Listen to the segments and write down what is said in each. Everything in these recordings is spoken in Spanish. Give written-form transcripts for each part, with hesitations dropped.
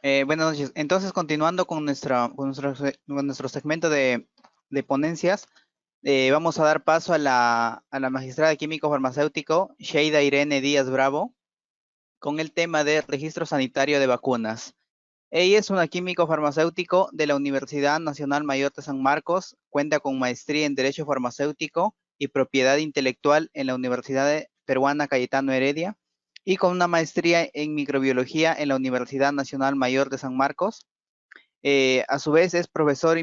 Buenas noches. Entonces, continuando con nuestro segmento de ponencias, vamos a dar paso a la magistrada químico farmacéutico Sheida Irene Díaz Bravo con el tema de registro sanitario de vacunas. Ella es una químico farmacéutico de la Universidad Nacional Mayor de San Marcos, cuenta con maestría en Derecho Farmacéutico y Propiedad Intelectual en la Universidad Peruana Cayetano Heredia y con una maestría en Microbiología en la Universidad Nacional Mayor de San Marcos. A su vez es profesor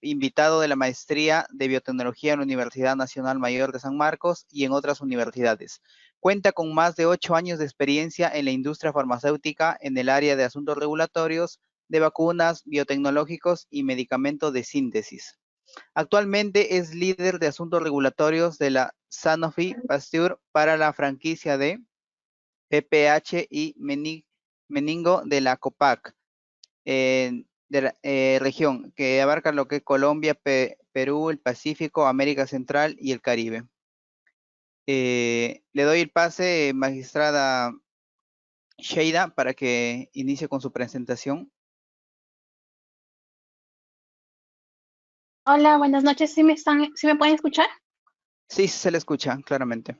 invitado de la maestría de biotecnología en la Universidad Nacional Mayor de San Marcos y en otras universidades. Cuenta con más de 8 años de experiencia en la industria farmacéutica en el área de asuntos regulatorios, de vacunas, biotecnológicos y medicamentos de síntesis. Actualmente es líder de asuntos regulatorios de la Sanofi Pasteur para la franquicia de PPH y Meningo de la COPAC de la región, que abarca lo que es Colombia, Perú, el Pacífico, América Central y el Caribe. Le doy el pase, magistrada Sheida, para que inicie con su presentación. Hola, buenas noches. ¿Sí me pueden escuchar? Sí, se le escucha claramente.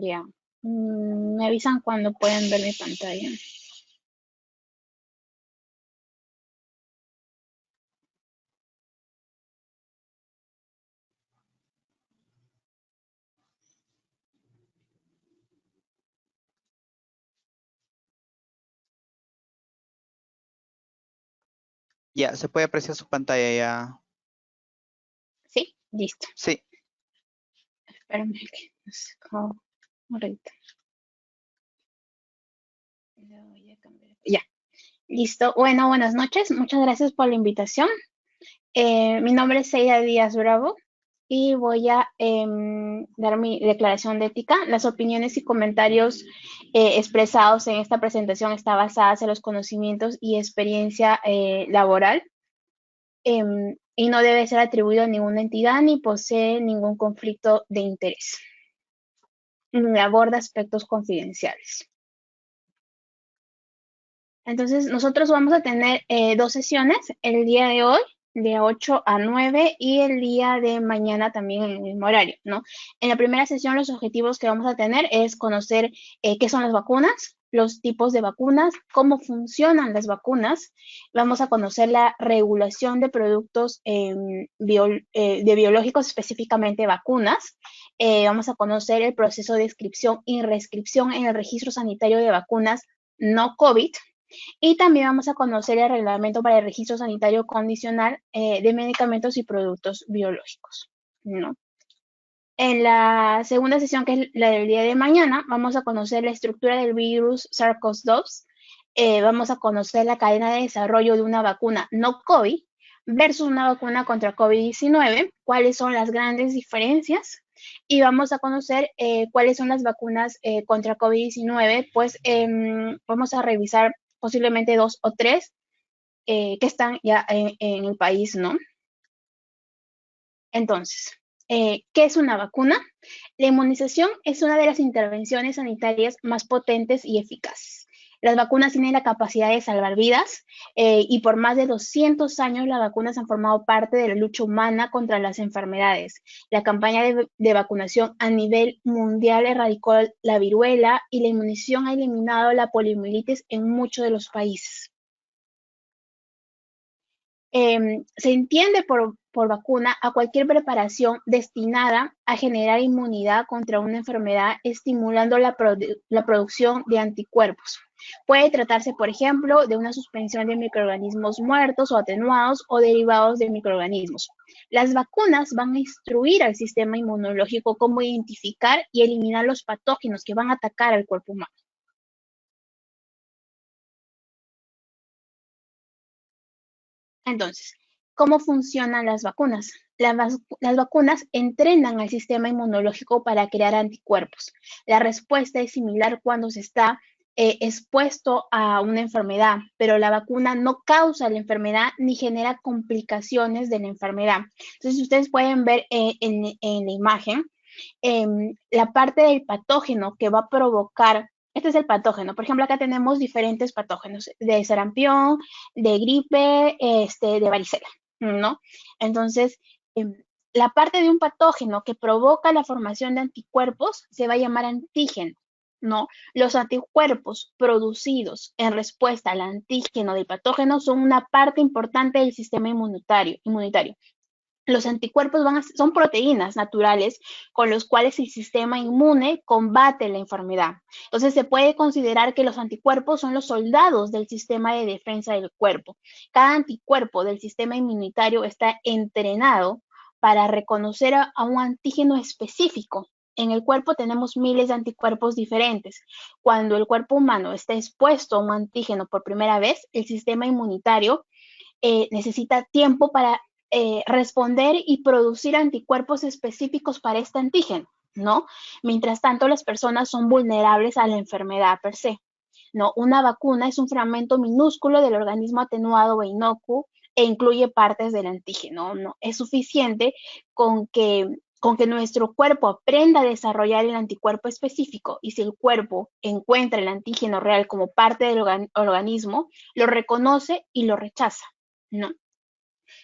Ya. Me avisan cuando pueden ver mi pantalla. Ya, se puede apreciar su pantalla ya. Sí, listo. Sí, Espérame que no sé cómo. Ahorita. Le voy a cambiar. Ya, listo. Bueno, buenas noches. Muchas gracias por la invitación. Mi nombre es Seida Díaz Bravo y voy a dar mi declaración de ética. Las opiniones y comentarios expresados en esta presentación están basadas en los conocimientos y experiencia laboral y no debe ser atribuido a ninguna entidad ni posee ningún conflicto de interés, ni aborda aspectos confidenciales. Entonces, nosotros vamos a tener dos sesiones, el día de hoy, de 8 a 9, y el día de mañana también en el mismo horario, ¿no? En la primera sesión, los objetivos que vamos a tener es conocer qué son las vacunas, los tipos de vacunas, cómo funcionan las vacunas. Vamos a conocer la regulación de productos de biológicos, específicamente vacunas. Vamos a conocer el proceso de inscripción y reescripción en el registro sanitario de vacunas no COVID, y también vamos a conocer el reglamento para el registro sanitario condicional de medicamentos y productos biológicos, ¿no? En la segunda sesión, que es la del día de mañana, vamos a conocer la estructura del virus SARS-CoV-2, vamos a conocer la cadena de desarrollo de una vacuna no COVID versus una vacuna contra COVID-19, cuáles son las grandes diferencias, y vamos a conocer cuáles son las vacunas contra COVID-19, pues vamos a revisar posiblemente dos o tres que están ya en el país, ¿no? Entonces, ¿qué es una vacuna? La inmunización es una de las intervenciones sanitarias más potentes y eficaces. Las vacunas tienen la capacidad de salvar vidas y por más de 200 años las vacunas han formado parte de la lucha humana contra las enfermedades. La campaña de vacunación a nivel mundial erradicó la viruela y la inmunización ha eliminado la poliomielitis en muchos de los países. Se entiende por vacuna a cualquier preparación destinada a generar inmunidad contra una enfermedad, estimulando la producción de anticuerpos. Puede tratarse, por ejemplo, de una suspensión de microorganismos muertos o atenuados o derivados de microorganismos. Las vacunas van a instruir al sistema inmunológico cómo identificar y eliminar los patógenos que van a atacar al cuerpo humano. Entonces, ¿cómo funcionan las vacunas? Las vacunas entrenan al sistema inmunológico para crear anticuerpos. La respuesta es similar cuando se está expuesto a una enfermedad, pero la vacuna no causa la enfermedad ni genera complicaciones de la enfermedad. Entonces, ustedes pueden ver en la imagen la parte del patógeno que va a provocar este es el patógeno. Por ejemplo, acá tenemos diferentes patógenos de sarampión, de gripe, de varicela, ¿no? Entonces, la parte de un patógeno que provoca la formación de anticuerpos se va a llamar antígeno, ¿no? Los anticuerpos producidos en respuesta al antígeno del patógeno son una parte importante del sistema inmunitario. Los anticuerpos son proteínas naturales con los cuales el sistema inmune combate la enfermedad. Entonces se puede considerar que los anticuerpos son los soldados del sistema de defensa del cuerpo. Cada anticuerpo del sistema inmunitario está entrenado para reconocer a un antígeno específico. En el cuerpo tenemos miles de anticuerpos diferentes. Cuando el cuerpo humano está expuesto a un antígeno por primera vez, el sistema inmunitario necesita tiempo para responder y producir anticuerpos específicos para este antígeno, ¿no? Mientras tanto, las personas son vulnerables a la enfermedad per se, ¿no? Una vacuna es un fragmento minúsculo del organismo atenuado o inocuo e incluye partes del antígeno, ¿no? Es suficiente con que nuestro cuerpo aprenda a desarrollar el anticuerpo específico y si el cuerpo encuentra el antígeno real como parte del organismo, lo reconoce y lo rechaza, ¿no?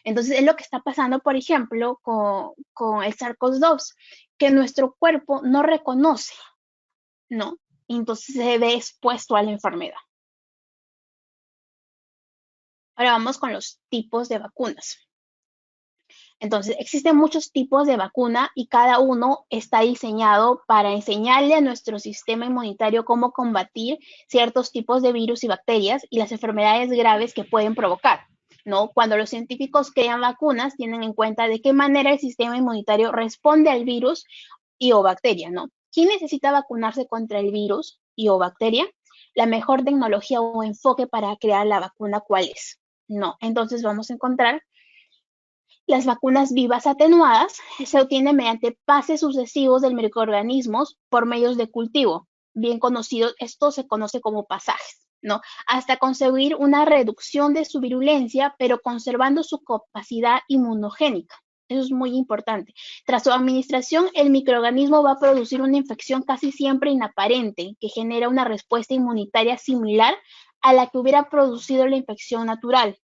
Entonces, es lo que está pasando, por ejemplo, con el SARS-CoV-2, que nuestro cuerpo no reconoce, ¿no? Entonces se ve expuesto a la enfermedad. Ahora vamos con los tipos de vacunas. Entonces, existen muchos tipos de vacuna y cada uno está diseñado para enseñarle a nuestro sistema inmunitario cómo combatir ciertos tipos de virus y bacterias y las enfermedades graves que pueden provocar, ¿no? Cuando los científicos crean vacunas, tienen en cuenta de qué manera el sistema inmunitario responde al virus y o bacteria, ¿no? ¿Quién necesita vacunarse contra el virus y o bacteria? La mejor tecnología o enfoque para crear la vacuna, ¿cuál es? No, entonces vamos a encontrar las vacunas vivas atenuadas se obtienen mediante pases sucesivos del microorganismos por medios de cultivo, bien conocidos, esto se conoce como pasajes, ¿no? Hasta conseguir una reducción de su virulencia, pero conservando su capacidad inmunogénica. Eso es muy importante. Tras su administración, el microorganismo va a producir una infección casi siempre inaparente, que genera una respuesta inmunitaria similar a la que hubiera producido la infección natural.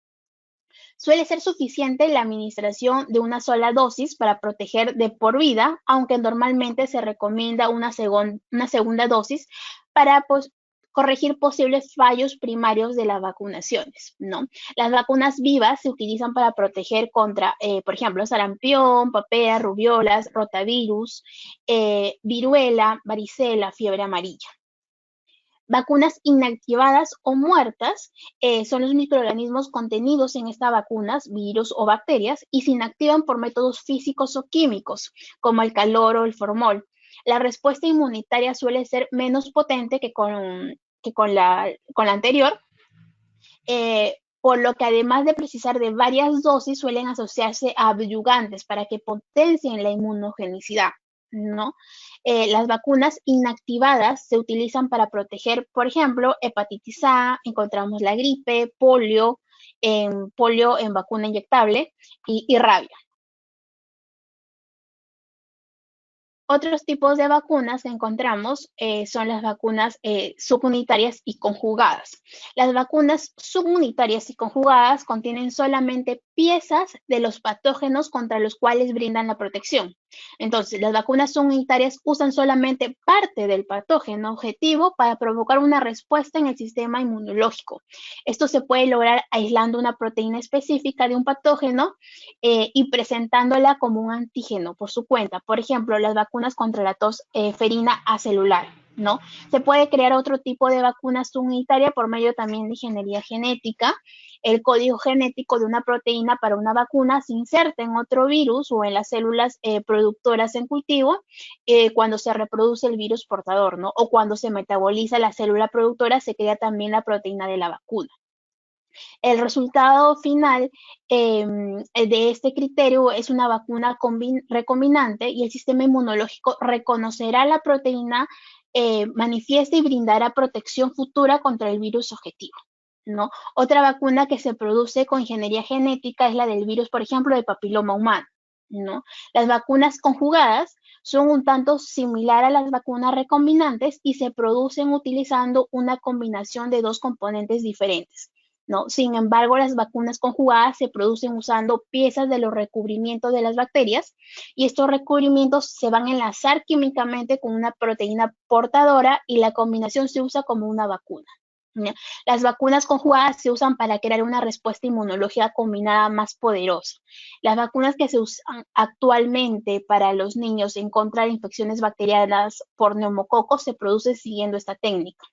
Suele ser suficiente la administración de una sola dosis para proteger de por vida, aunque normalmente se recomienda una segunda dosis para corregir posibles fallos primarios de las vacunaciones, ¿no? Las vacunas vivas se utilizan para proteger contra, por ejemplo, sarampión, papea, rubiolas, rotavirus, viruela, varicela, fiebre amarilla. Vacunas inactivadas o muertas son los microorganismos contenidos en estas vacunas, virus o bacterias, y se inactivan por métodos físicos o químicos, como el calor o el formol. La respuesta inmunitaria suele ser menos potente que con la anterior, por lo que además de precisar de varias dosis, suelen asociarse a adyuvantes para que potencien la inmunogenicidad, ¿no? Las vacunas inactivadas se utilizan para proteger, por ejemplo, hepatitis A, encontramos la gripe, polio en vacuna inyectable y rabia. Otros tipos de vacunas que encontramos son las vacunas subunitarias y conjugadas. Las vacunas subunitarias y conjugadas contienen solamente piezas de los patógenos contra los cuales brindan la protección. Entonces, las vacunas subunitarias usan solamente parte del patógeno objetivo para provocar una respuesta en el sistema inmunológico. Esto se puede lograr aislando una proteína específica de un patógeno y presentándola como un antígeno por su cuenta. Por ejemplo, las vacunas contra la tos ferina acelular, ¿no? Se puede crear otro tipo de vacuna subunitaria por medio también de ingeniería genética. El código genético de una proteína para una vacuna se inserta en otro virus o en las células productoras en cultivo cuando se reproduce el virus portador, ¿no? O cuando se metaboliza la célula productora, se crea también la proteína de la vacuna. El resultado final de este criterio es una vacuna recombinante y el sistema inmunológico reconocerá la proteína manifiesta y brindará protección futura contra el virus objetivo, ¿no? Otra vacuna que se produce con ingeniería genética es la del virus, por ejemplo, del papiloma humano, ¿no? Las vacunas conjugadas son un tanto similar a las vacunas recombinantes y se producen utilizando una combinación de dos componentes diferentes, ¿no? Sin embargo, las vacunas conjugadas se producen usando piezas de los recubrimientos de las bacterias y estos recubrimientos se van a enlazar químicamente con una proteína portadora y la combinación se usa como una vacuna. ¿Ya? Las vacunas conjugadas se usan para crear una respuesta inmunológica combinada más poderosa. Las vacunas que se usan actualmente para los niños en contra de infecciones bacterianas por neumococos se producen siguiendo esta técnica.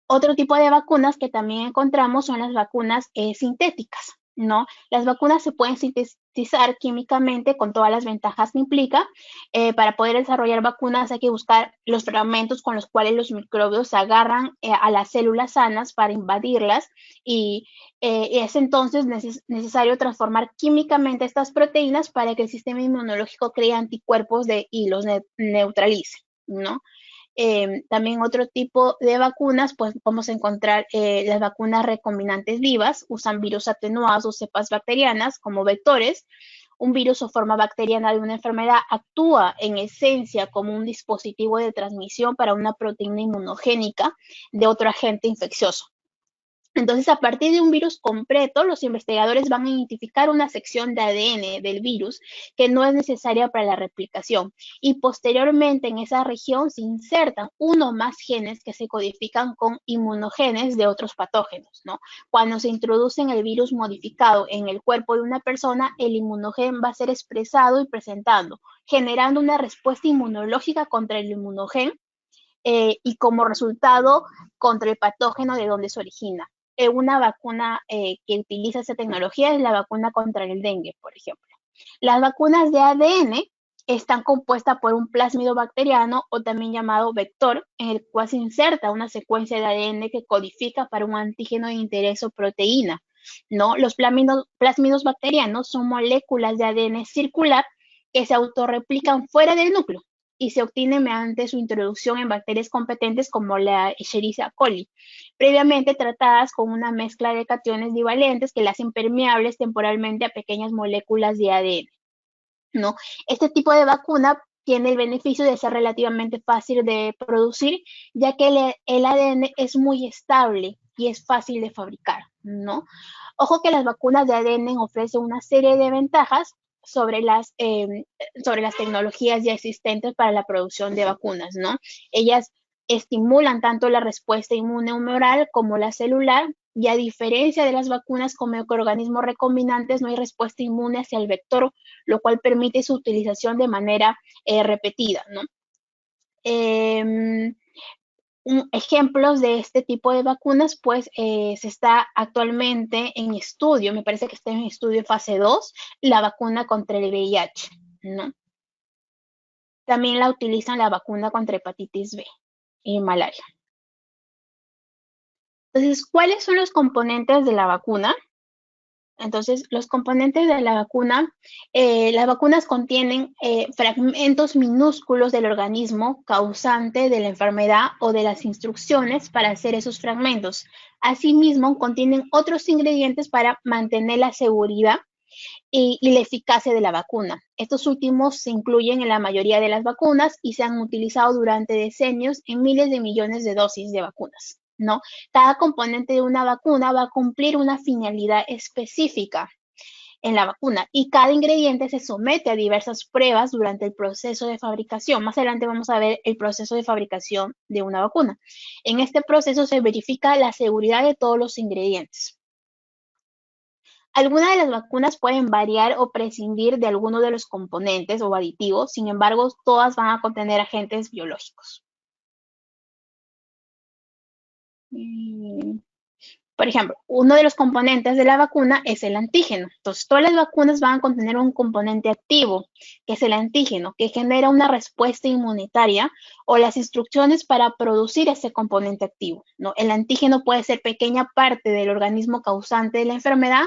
Otro tipo de vacunas que también encontramos son las vacunas sintéticas, ¿no? Las vacunas se pueden sintetizar químicamente con todas las ventajas que implica. Para poder desarrollar vacunas hay que buscar los fragmentos con los cuales los microbios se agarran a las células sanas para invadirlas y es entonces necesario transformar químicamente estas proteínas para que el sistema inmunológico cree anticuerpos y los neutralice, ¿no? También otro tipo de vacunas, pues vamos a encontrar las vacunas recombinantes vivas, usan virus atenuados o cepas bacterianas como vectores. Un virus o forma bacteriana de una enfermedad actúa en esencia como un dispositivo de transmisión para una proteína inmunogénica de otro agente infeccioso. Entonces, a partir de un virus completo, los investigadores van a identificar una sección de ADN del virus que no es necesaria para la replicación y posteriormente en esa región se insertan uno o más genes que se codifican con inmunogenes de otros patógenos, ¿no? Cuando se introduce el virus modificado en el cuerpo de una persona, el inmunogen va a ser expresado y presentando, generando una respuesta inmunológica contra el inmunogen y como resultado contra el patógeno de donde se origina. Una vacuna que utiliza esa tecnología es la vacuna contra el dengue, por ejemplo. Las vacunas de ADN están compuestas por un plásmido bacteriano o también llamado vector, en el cual se inserta una secuencia de ADN que codifica para un antígeno de interés o proteína, ¿no? Los plásmidos bacterianos son moléculas de ADN circular que se autorreplican fuera del núcleo y se obtiene mediante su introducción en bacterias competentes como la Escherichia coli, previamente tratadas con una mezcla de cationes divalentes que las hacen permeables temporalmente a pequeñas moléculas de ADN, ¿no? Este tipo de vacuna tiene el beneficio de ser relativamente fácil de producir, ya que el ADN es muy estable y es fácil de fabricar, ¿no? Ojo que las vacunas de ADN ofrecen una serie de ventajas sobre sobre las tecnologías ya existentes para la producción de vacunas, ¿no? Ellas estimulan tanto la respuesta inmune humoral como la celular, y a diferencia de las vacunas con microorganismos recombinantes, no hay respuesta inmune hacia el vector, lo cual permite su utilización de manera repetida, ¿no? Ejemplos de este tipo de vacunas, pues se está actualmente en estudio, me parece que está en estudio fase 2, la vacuna contra el VIH, ¿no? También la utilizan la vacuna contra hepatitis B y malaria. Entonces, ¿cuáles son los componentes de la vacuna? Entonces, los componentes de la vacuna, las vacunas contienen fragmentos minúsculos del organismo causante de la enfermedad o de las instrucciones para hacer esos fragmentos. Asimismo, contienen otros ingredientes para mantener la seguridad y la eficacia de la vacuna. Estos últimos se incluyen en la mayoría de las vacunas y se han utilizado durante decenios en miles de millones de dosis de vacunas, ¿no? Cada componente de una vacuna va a cumplir una finalidad específica en la vacuna y cada ingrediente se somete a diversas pruebas durante el proceso de fabricación. Más adelante vamos a ver el proceso de fabricación de una vacuna. En este proceso se verifica la seguridad de todos los ingredientes. Algunas de las vacunas pueden variar o prescindir de alguno de los componentes o aditivos, sin embargo, todas van a contener agentes biológicos. Por ejemplo, uno de los componentes de la vacuna es el antígeno. Entonces, todas las vacunas van a contener un componente activo, que es el antígeno, que genera una respuesta inmunitaria o las instrucciones para producir ese componente activo, ¿no? El antígeno puede ser pequeña parte del organismo causante de la enfermedad,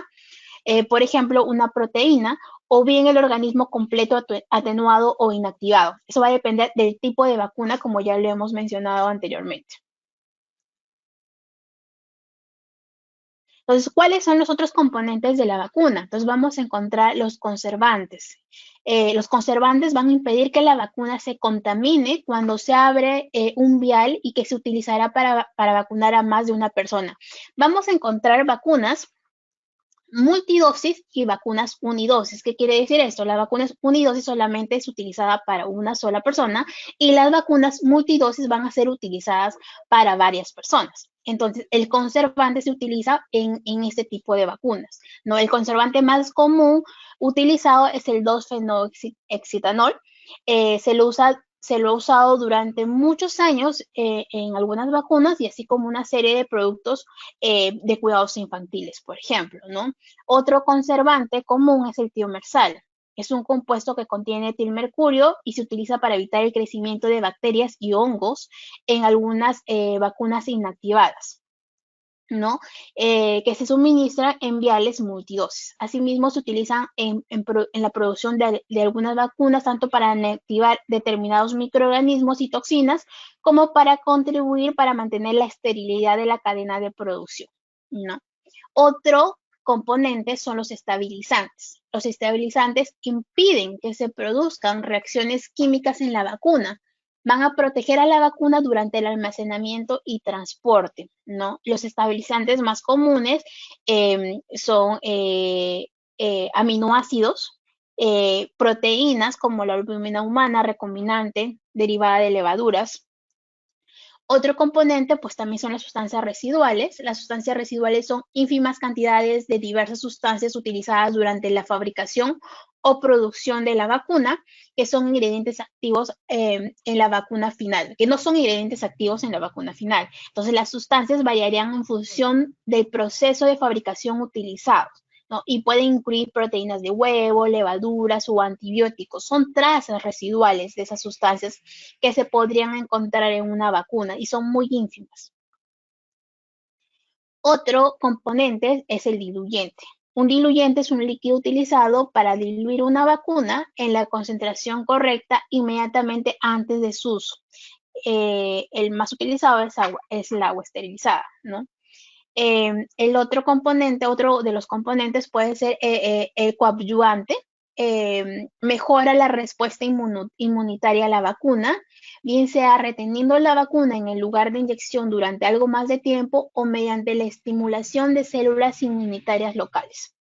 por ejemplo, una proteína, o bien el organismo completo atenuado o inactivado. Eso va a depender del tipo de vacuna, como ya lo hemos mencionado anteriormente. Entonces, ¿cuáles son los otros componentes de la vacuna? Entonces, vamos a encontrar los conservantes. Los conservantes van a impedir que la vacuna se contamine cuando se abre un vial y que se utilizará para vacunar a más de una persona. Vamos a encontrar vacunas multidosis y vacunas unidosis. ¿Qué quiere decir esto? La vacuna unidosis solamente es utilizada para una sola persona y las vacunas multidosis van a ser utilizadas para varias personas. Entonces, el conservante se utiliza en este tipo de vacunas, ¿no? El conservante más común utilizado es el 2-fenoxitanol. Se lo ha usado durante muchos años en algunas vacunas y así como una serie de productos de cuidados infantiles, por ejemplo, ¿no? Otro conservante común es el tiomersal. Es un compuesto que contiene etilmercurio y se utiliza para evitar el crecimiento de bacterias y hongos en algunas vacunas inactivadas, ¿no? Que se suministra en viales multidosis. Asimismo, se utilizan en la producción de algunas vacunas, tanto para inactivar determinados microorganismos y toxinas, como para contribuir para mantener la esterilidad de la cadena de producción, ¿no? Otro componente son los estabilizantes. Los estabilizantes impiden que se produzcan reacciones químicas en la vacuna. Van a proteger a la vacuna durante el almacenamiento y transporte, ¿no? Los estabilizantes más comunes son aminoácidos, proteínas como la albúmina humana recombinante derivada de levaduras. Otro componente, pues también son las sustancias residuales. Las sustancias residuales son ínfimas cantidades de diversas sustancias utilizadas durante la fabricación o producción de la vacuna, que son ingredientes activos en la vacuna final, que no son ingredientes activos en la vacuna final. Entonces, las sustancias variarían en función del proceso de fabricación utilizado, ¿no? Y pueden incluir proteínas de huevo, levaduras o antibióticos. Son trazas residuales de esas sustancias que se podrían encontrar en una vacuna y son muy ínfimas. Otro componente es el diluyente. Un diluyente es un líquido utilizado para diluir una vacuna en la concentración correcta inmediatamente antes de su uso. El más utilizado es el agua esterilizada, ¿no? El otro componente, otro de los componentes puede ser el coadyuvante. Mejora la respuesta inmunitaria a la vacuna, bien sea reteniendo la vacuna en el lugar de inyección durante algo más de tiempo o mediante la estimulación de células inmunitarias locales.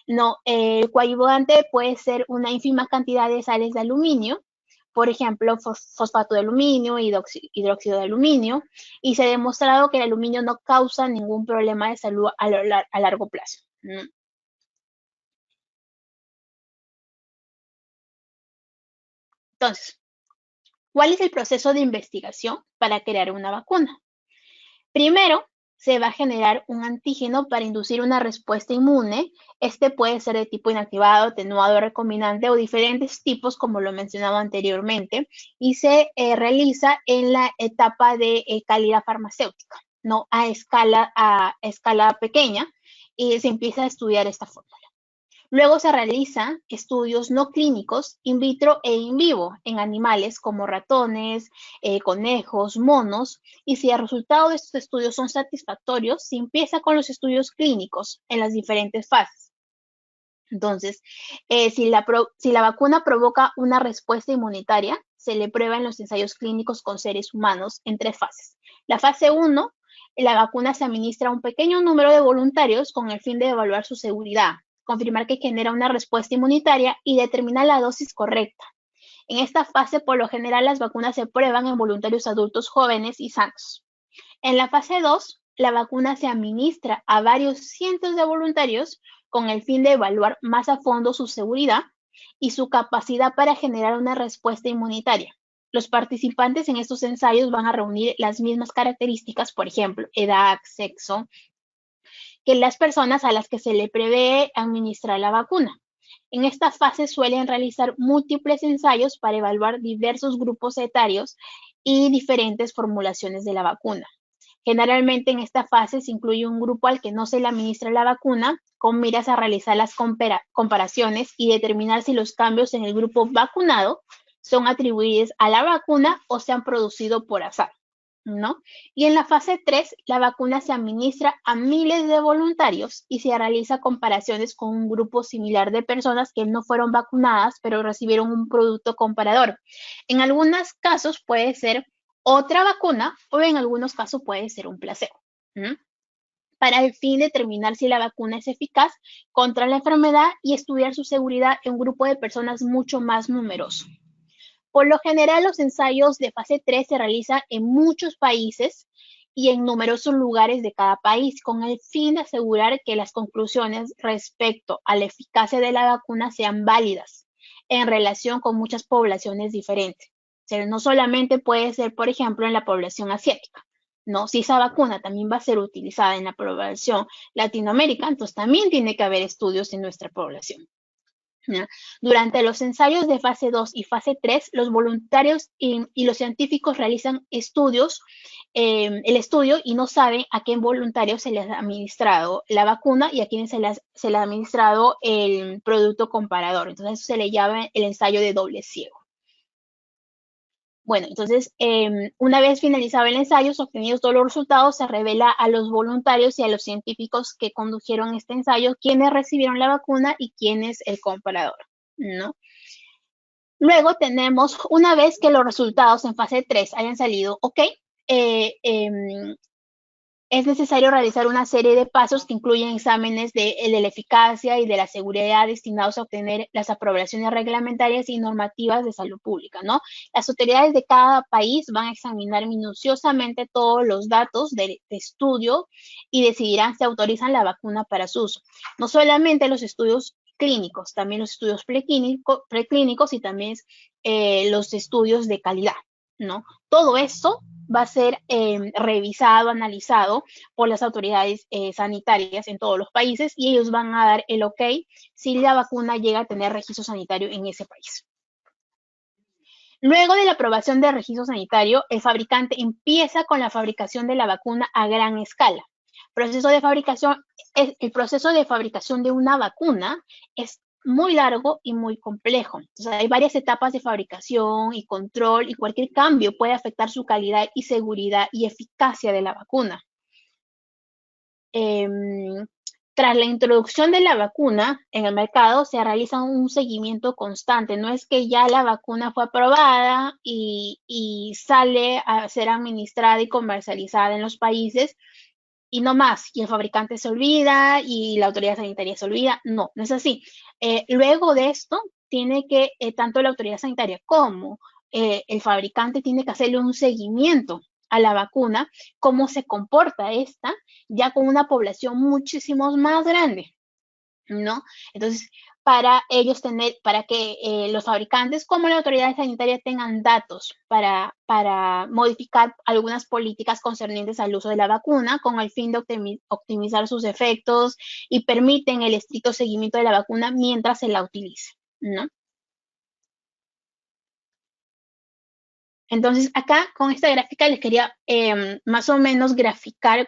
No, el coadyuvante puede ser una ínfima cantidad de sales de aluminio, por ejemplo, fosfato de aluminio, hidróxido de aluminio, y se ha demostrado que el aluminio no causa ningún problema de salud a largo plazo. Entonces, ¿cuál es el proceso de investigación para crear una vacuna? Primero, se va a generar un antígeno para inducir una respuesta inmune. Este puede ser de tipo inactivado, atenuado, recombinante o diferentes tipos, como lo mencionaba anteriormente, y se realiza en la etapa de calidad farmacéutica, no a escala pequeña, y se empieza a estudiar esta forma. Luego se realizan estudios no clínicos in vitro e in vivo en animales como ratones, conejos, monos, y si el resultado de estos estudios son satisfactorios, se empieza con los estudios clínicos en las diferentes fases. Entonces, si la vacuna provoca una respuesta inmunitaria, se le prueba en los ensayos clínicos con seres humanos en 3 fases. La fase 1, la vacuna se administra a un pequeño número de voluntarios con el fin de evaluar su seguridad, confirmar que genera una respuesta inmunitaria y determinar la dosis correcta. En esta fase, por lo general, las vacunas se prueban en voluntarios adultos jóvenes y sanos. En la fase 2, la vacuna se administra a varios cientos de voluntarios con el fin de evaluar más a fondo su seguridad y su capacidad para generar una respuesta inmunitaria. Los participantes en estos ensayos van a reunir las mismas características, por ejemplo, edad, sexo, que las personas a las que se le prevé administrar la vacuna. En esta fase suelen realizar múltiples ensayos para evaluar diversos grupos etarios y diferentes formulaciones de la vacuna. Generalmente en esta fase se incluye un grupo al que no se le administra la vacuna con miras a realizar las comparaciones y determinar si los cambios en el grupo vacunado son atribuidos a la vacuna o se han producido por azar. ¿no? Y en la fase 3, la vacuna se administra a miles de voluntarios y se realiza comparaciones con un grupo similar de personas que no fueron vacunadas, pero recibieron un producto comparador. En algunos casos puede ser otra vacuna o en algunos casos puede ser un placebo. Para el fin de determinar si la vacuna es eficaz contra la enfermedad y estudiar su seguridad en un grupo de personas mucho más numeroso. Por lo general, los ensayos de fase 3 se realizan en muchos países y en numerosos lugares de cada país, con el fin de asegurar que las conclusiones respecto a la eficacia de la vacuna sean válidas en relación con muchas poblaciones diferentes. O sea, no solamente puede ser, por ejemplo, en la población asiática, ¿no? Si esa vacuna también va a ser utilizada en la población latinoamericana, entonces también tiene que haber estudios en nuestra población. Durante los ensayos de fase 2 y fase 3, los voluntarios y los científicos realizan el estudio y no saben a qué voluntarios se les ha administrado la vacuna y a quiénes se les ha administrado el producto comparador. Entonces, eso se le llama el ensayo de doble ciego. Bueno, entonces, una vez finalizado el ensayo, obtenidos todos los resultados, se revela a los voluntarios y a los científicos que condujeron este ensayo quiénes recibieron la vacuna y quién es el comparador, ¿no? Luego tenemos, una vez que los resultados en fase 3 hayan salido, ok, es necesario realizar una serie de pasos que incluyen exámenes de la eficacia y de la seguridad destinados a obtener las aprobaciones reglamentarias y normativas de salud pública, ¿no? Las autoridades de cada país van a examinar minuciosamente todos los datos de estudio y decidirán si autorizan la vacuna para su uso. No solamente los estudios clínicos, también los estudios preclínicos y también los estudios de calidad, ¿no? Todo esto va a ser revisado, analizado por las autoridades sanitarias en todos los países y ellos van a dar el ok si la vacuna llega a tener registro sanitario en ese país. Luego de la aprobación del registro sanitario, el fabricante empieza con la fabricación de la vacuna a gran escala. El proceso de fabricación de una vacuna es muy largo y muy complejo. Entonces, hay varias etapas de fabricación y control y cualquier cambio puede afectar su calidad y seguridad y eficacia de la vacuna. Tras la introducción de la vacuna en el mercado, se realiza un seguimiento constante. No es que ya la vacuna fue aprobada y sale a ser administrada y comercializada en los países y no más, y el fabricante se olvida y la autoridad sanitaria se olvida. No, no es así. Luego de esto, tiene que, tanto la autoridad sanitaria como el fabricante tiene que hacerle un seguimiento a la vacuna, cómo se comporta esta, ya con una población muchísimo más grande, ¿no? Entonces, para que los fabricantes como la autoridad sanitaria tengan datos para modificar algunas políticas concernientes al uso de la vacuna con el fin de optimizar sus efectos y permiten el estricto seguimiento de la vacuna mientras se la utilice, ¿no? Entonces, acá con esta gráfica les quería más o menos graficar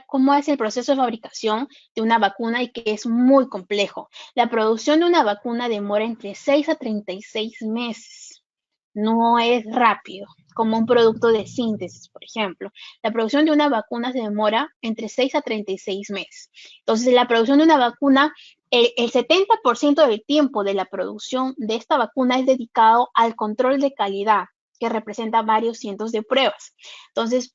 cómo es el proceso de fabricación de una vacuna y que es muy complejo. La producción de una vacuna demora entre 6 a 36 meses. No es rápido, como un producto de síntesis, por ejemplo. La producción de una vacuna se demora entre 6 a 36 meses. Entonces, la producción de una vacuna, el 70% del tiempo de la producción de esta vacuna es dedicado al control de calidad, que representa varios cientos de pruebas. Entonces,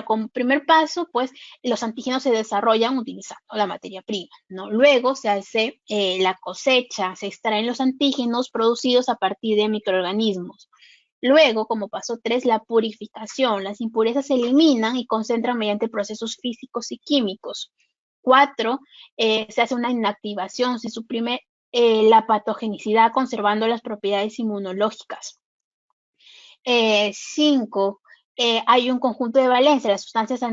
como primer paso, pues los antígenos se desarrollan utilizando la materia prima, ¿no? Luego se hace la cosecha, se extraen los antígenos producidos a partir de microorganismos. Luego, como paso 3, la purificación. Las impurezas se eliminan y concentran mediante procesos físicos y químicos. 4, se hace una inactivación, se suprime la patogenicidad conservando las propiedades inmunológicas. 5, hay un conjunto de valencia. Las sustancias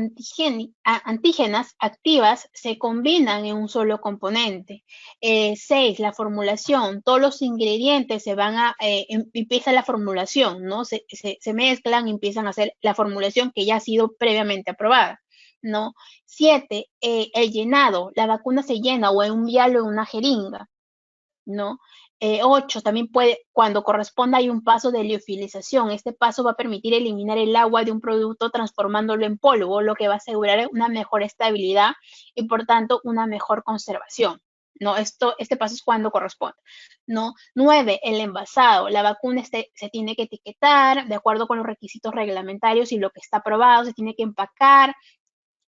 antígenas activas se combinan en un solo componente. 6, la formulación. Todos los ingredientes empieza la formulación, ¿no? Se mezclan y empiezan a hacer la formulación que ya ha sido previamente aprobada, ¿no? 7, el llenado. La vacuna se llena o en un vial o en una jeringa, ¿no? 8 también puede, cuando corresponda, hay un paso de liofilización. Este paso va a permitir eliminar el agua de un producto transformándolo en polvo, lo que va a asegurar una mejor estabilidad y por tanto una mejor conservación. ¿No? Este paso es cuando corresponde. ¿No? 9, el envasado. La vacuna se tiene que etiquetar de acuerdo con los requisitos reglamentarios y lo que está aprobado, se tiene que empacar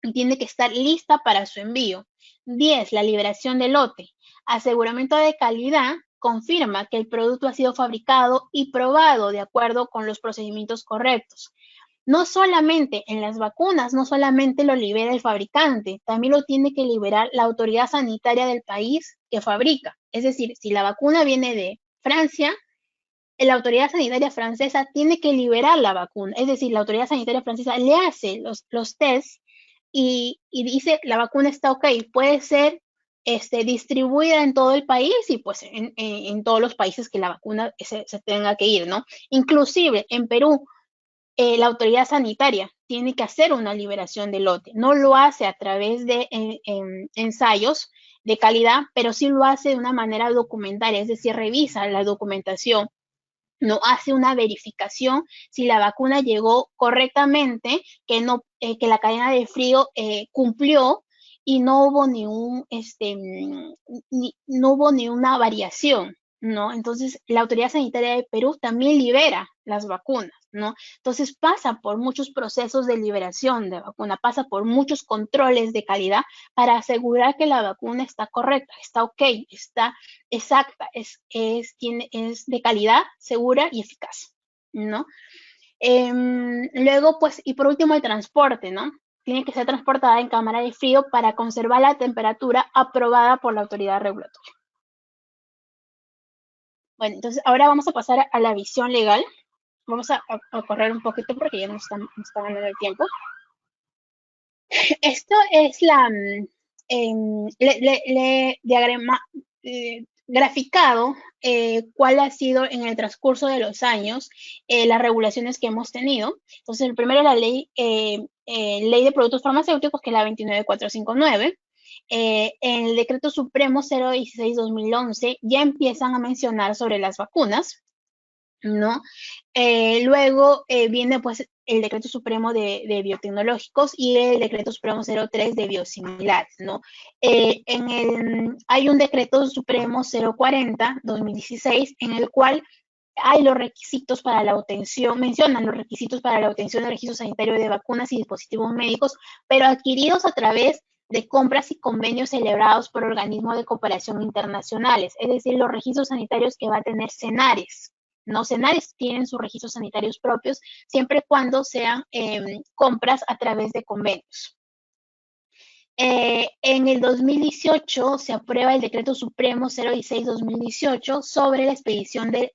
y tiene que estar lista para su envío. 10, la liberación del lote. Aseguramiento de calidad confirma que el producto ha sido fabricado y probado de acuerdo con los procedimientos correctos. No solamente en las vacunas, no solamente lo libera el fabricante, también lo tiene que liberar la autoridad sanitaria del país que fabrica. Es decir, si la vacuna viene de Francia, la autoridad sanitaria francesa tiene que liberar la vacuna. Es decir, la autoridad sanitaria francesa le hace los tests y dice la vacuna está ok, puede ser distribuida en todo el país y pues en todos los países que la vacuna se tenga que ir, ¿no? Inclusive en Perú, la autoridad sanitaria tiene que hacer una liberación de lote. No lo hace a través de ensayos de calidad, pero sí lo hace de una manera documentaria, es decir, revisa la documentación, no hace una verificación si la vacuna llegó correctamente, que la cadena de frío cumplió y no hubo no hubo ni una variación, ¿no? Entonces, la Autoridad Sanitaria de Perú también libera las vacunas, ¿no? Entonces, pasa por muchos procesos de liberación de vacuna, pasa por muchos controles de calidad para asegurar que la vacuna está correcta, está ok, está exacta, es de calidad, segura y eficaz, ¿no? Luego, pues, y por último, el transporte, ¿no? Tiene que ser transportada en cámara de frío para conservar la temperatura aprobada por la autoridad regulatoria. Bueno, entonces ahora vamos a pasar a la visión legal. Vamos a correr un poquito porque ya nos está ganando el tiempo. Esto es diagrama, graficado cuál ha sido en el transcurso de los años las regulaciones que hemos tenido. Entonces, el primero es la ley de productos farmacéuticos, que es la 29459. En el decreto supremo 016-2011 ya empiezan a mencionar sobre las vacunas, ¿no? Luego viene pues el decreto supremo de biotecnológicos y el decreto supremo 03 de biosimilares, ¿no? Hay un decreto supremo 040-2016 en el cual hay los requisitos para la obtención, mencionan los requisitos para la obtención del registro sanitario de vacunas y dispositivos médicos, pero adquiridos a través de compras y convenios celebrados por organismos de cooperación internacionales, es decir, los registros sanitarios que va a tener CENARES. ¿No? CENARES tienen sus registros sanitarios propios siempre y cuando sean compras a través de convenios. En el 2018 se aprueba el decreto supremo 016-2018 sobre la expedición del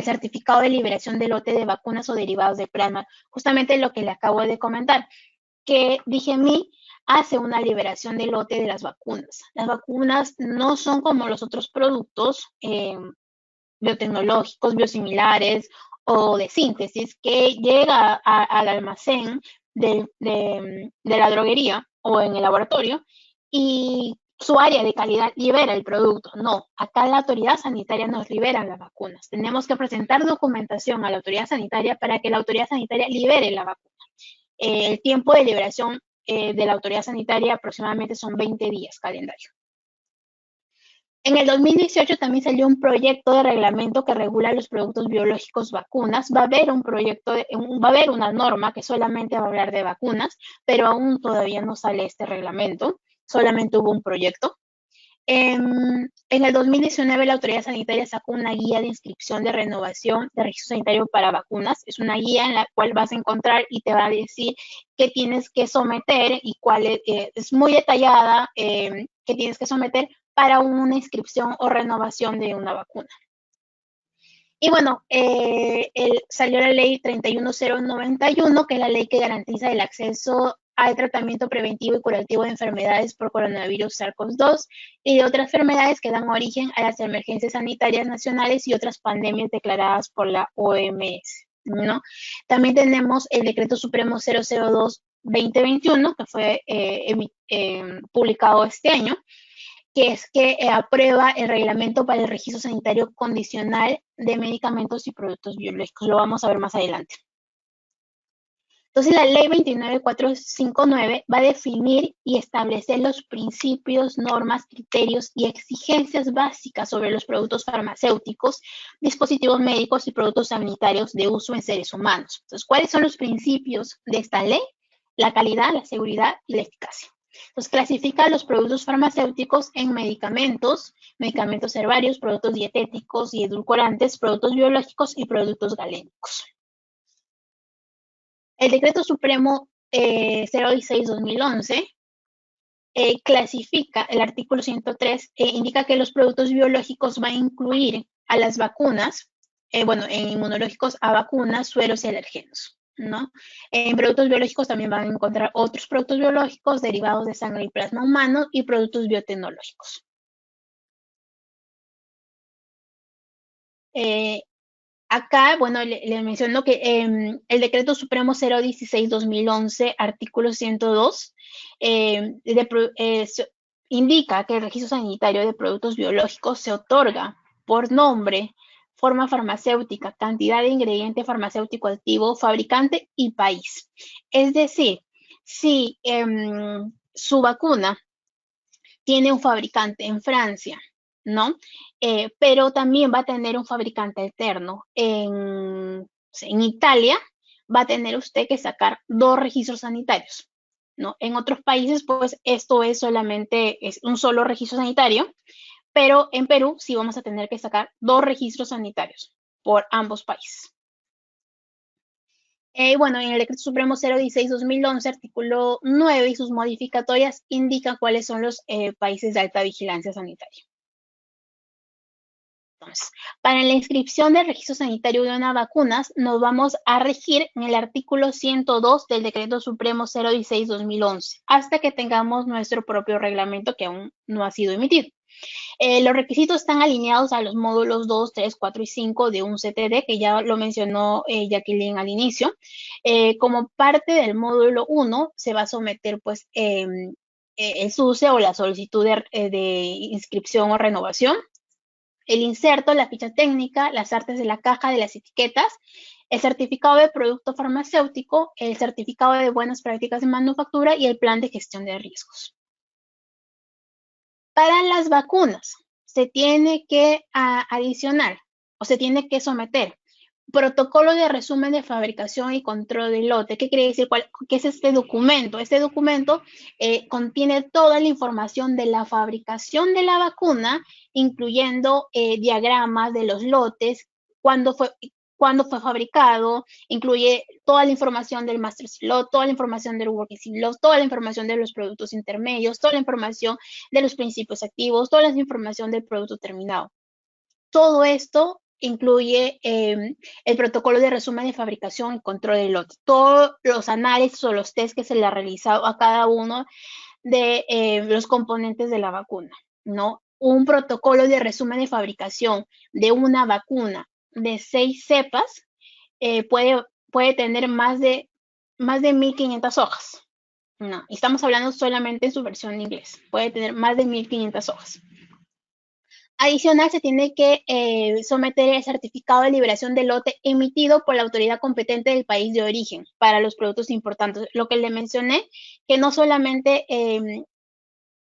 certificado de liberación de lote de vacunas o derivados de plasma. Justamente lo que le acabo de comentar, que DGMI hace una liberación de lote de las vacunas. Las vacunas no son como los otros productos biotecnológicos, biosimilares o de síntesis que llega al almacén de la droguería o en el laboratorio y su área de calidad libera el producto. No, acá la autoridad sanitaria nos libera las vacunas. Tenemos que presentar documentación a la autoridad sanitaria para que la autoridad sanitaria libere la vacuna. El tiempo de liberación de la autoridad sanitaria aproximadamente son 20 días calendario. En el 2018 también salió un proyecto de reglamento que regula los productos biológicos vacunas. Va a haber va a haber una norma que solamente va a hablar de vacunas, pero aún todavía no sale este reglamento. Solamente hubo un proyecto. En el 2019 la autoridad sanitaria sacó una guía de inscripción de renovación de registro sanitario para vacunas. Es una guía en la cual vas a encontrar y te va a decir qué tienes que someter y cuál es muy detallada, qué tienes que someter para una inscripción o renovación de una vacuna. Y bueno, salió la ley 31091, que es la ley que garantiza el acceso al tratamiento preventivo y curativo de enfermedades por coronavirus SARS-CoV-2 y de otras enfermedades que dan origen a las emergencias sanitarias nacionales y otras pandemias declaradas por la OMS, ¿no? También tenemos el decreto supremo 002-2021, que fue publicado este año, que es que aprueba el reglamento para el registro sanitario condicional de medicamentos y productos biológicos. Lo vamos a ver más adelante. Entonces, la ley 29459 va a definir y establecer los principios, normas, criterios y exigencias básicas sobre los productos farmacéuticos, dispositivos médicos y productos sanitarios de uso en seres humanos. Entonces, ¿cuáles son los principios de esta ley? La calidad, la seguridad y la eficacia. Entonces, clasifica los productos farmacéuticos en medicamentos, medicamentos herbarios, productos dietéticos y edulcorantes, productos biológicos y productos galénicos. El Decreto Supremo 016-2011 clasifica, el artículo 103, indica que los productos biológicos van a incluir a las vacunas, en inmunológicos a vacunas, sueros y alergenos, ¿no? En productos biológicos también van a encontrar otros productos biológicos derivados de sangre y plasma humano y productos biotecnológicos. Acá, bueno, le menciono que el Decreto Supremo 016-2011, artículo 102, indica que el registro sanitario de productos biológicos se otorga por nombre, forma farmacéutica, cantidad de ingrediente farmacéutico activo, fabricante y país. Es decir, si su vacuna tiene un fabricante en Francia, ¿no? Pero también va a tener un fabricante alterno. En Italia va a tener usted que sacar 2 registros sanitarios, ¿no? En otros países, pues esto es solamente un solo registro sanitario, pero en Perú sí vamos a tener que sacar 2 registros sanitarios por ambos países. Bueno, en el Decreto Supremo 016-2011, artículo 9 y sus modificatorias indican cuáles son los países de alta vigilancia sanitaria. Entonces, para la inscripción del registro sanitario de una vacuna, nos vamos a regir en el artículo 102 del Decreto Supremo 016-2011, hasta que tengamos nuestro propio reglamento que aún no ha sido emitido. Los requisitos están alineados a los módulos 2, 3, 4 y 5 de un CTD, que ya lo mencionó Jacqueline al inicio. Como parte del módulo 1, se va a someter pues el SUSE o la solicitud de inscripción o renovación, el inserto, la ficha técnica, las artes de la caja de las etiquetas, el certificado de producto farmacéutico, el certificado de buenas prácticas de manufactura y el plan de gestión de riesgos. Para las vacunas se tiene que adicionar o se tiene que someter protocolo de resumen de fabricación y control de lote. ¿Qué quiere decir? ¿Qué es este documento? Este documento contiene toda la información de la fabricación de la vacuna, incluyendo diagramas de los lotes, cuándo fue fabricado, incluye toda la información del master slot, toda la información del working slot, toda la información de los productos intermedios, toda la información de los principios activos, toda la información del producto terminado. Todo esto incluye el protocolo de resumen de fabricación y control de lote, todos los análisis o los test que se le ha realizado a cada uno de los componentes de la vacuna, ¿no? Un protocolo de resumen de fabricación de una vacuna de 6 cepas puede tener más de 1.500 hojas. No, estamos hablando solamente en su versión en inglés. Puede tener más de 1.500 hojas. Adicional, se tiene que someter el certificado de liberación de lote emitido por la autoridad competente del país de origen para los productos importantes. Lo que le mencioné, que no solamente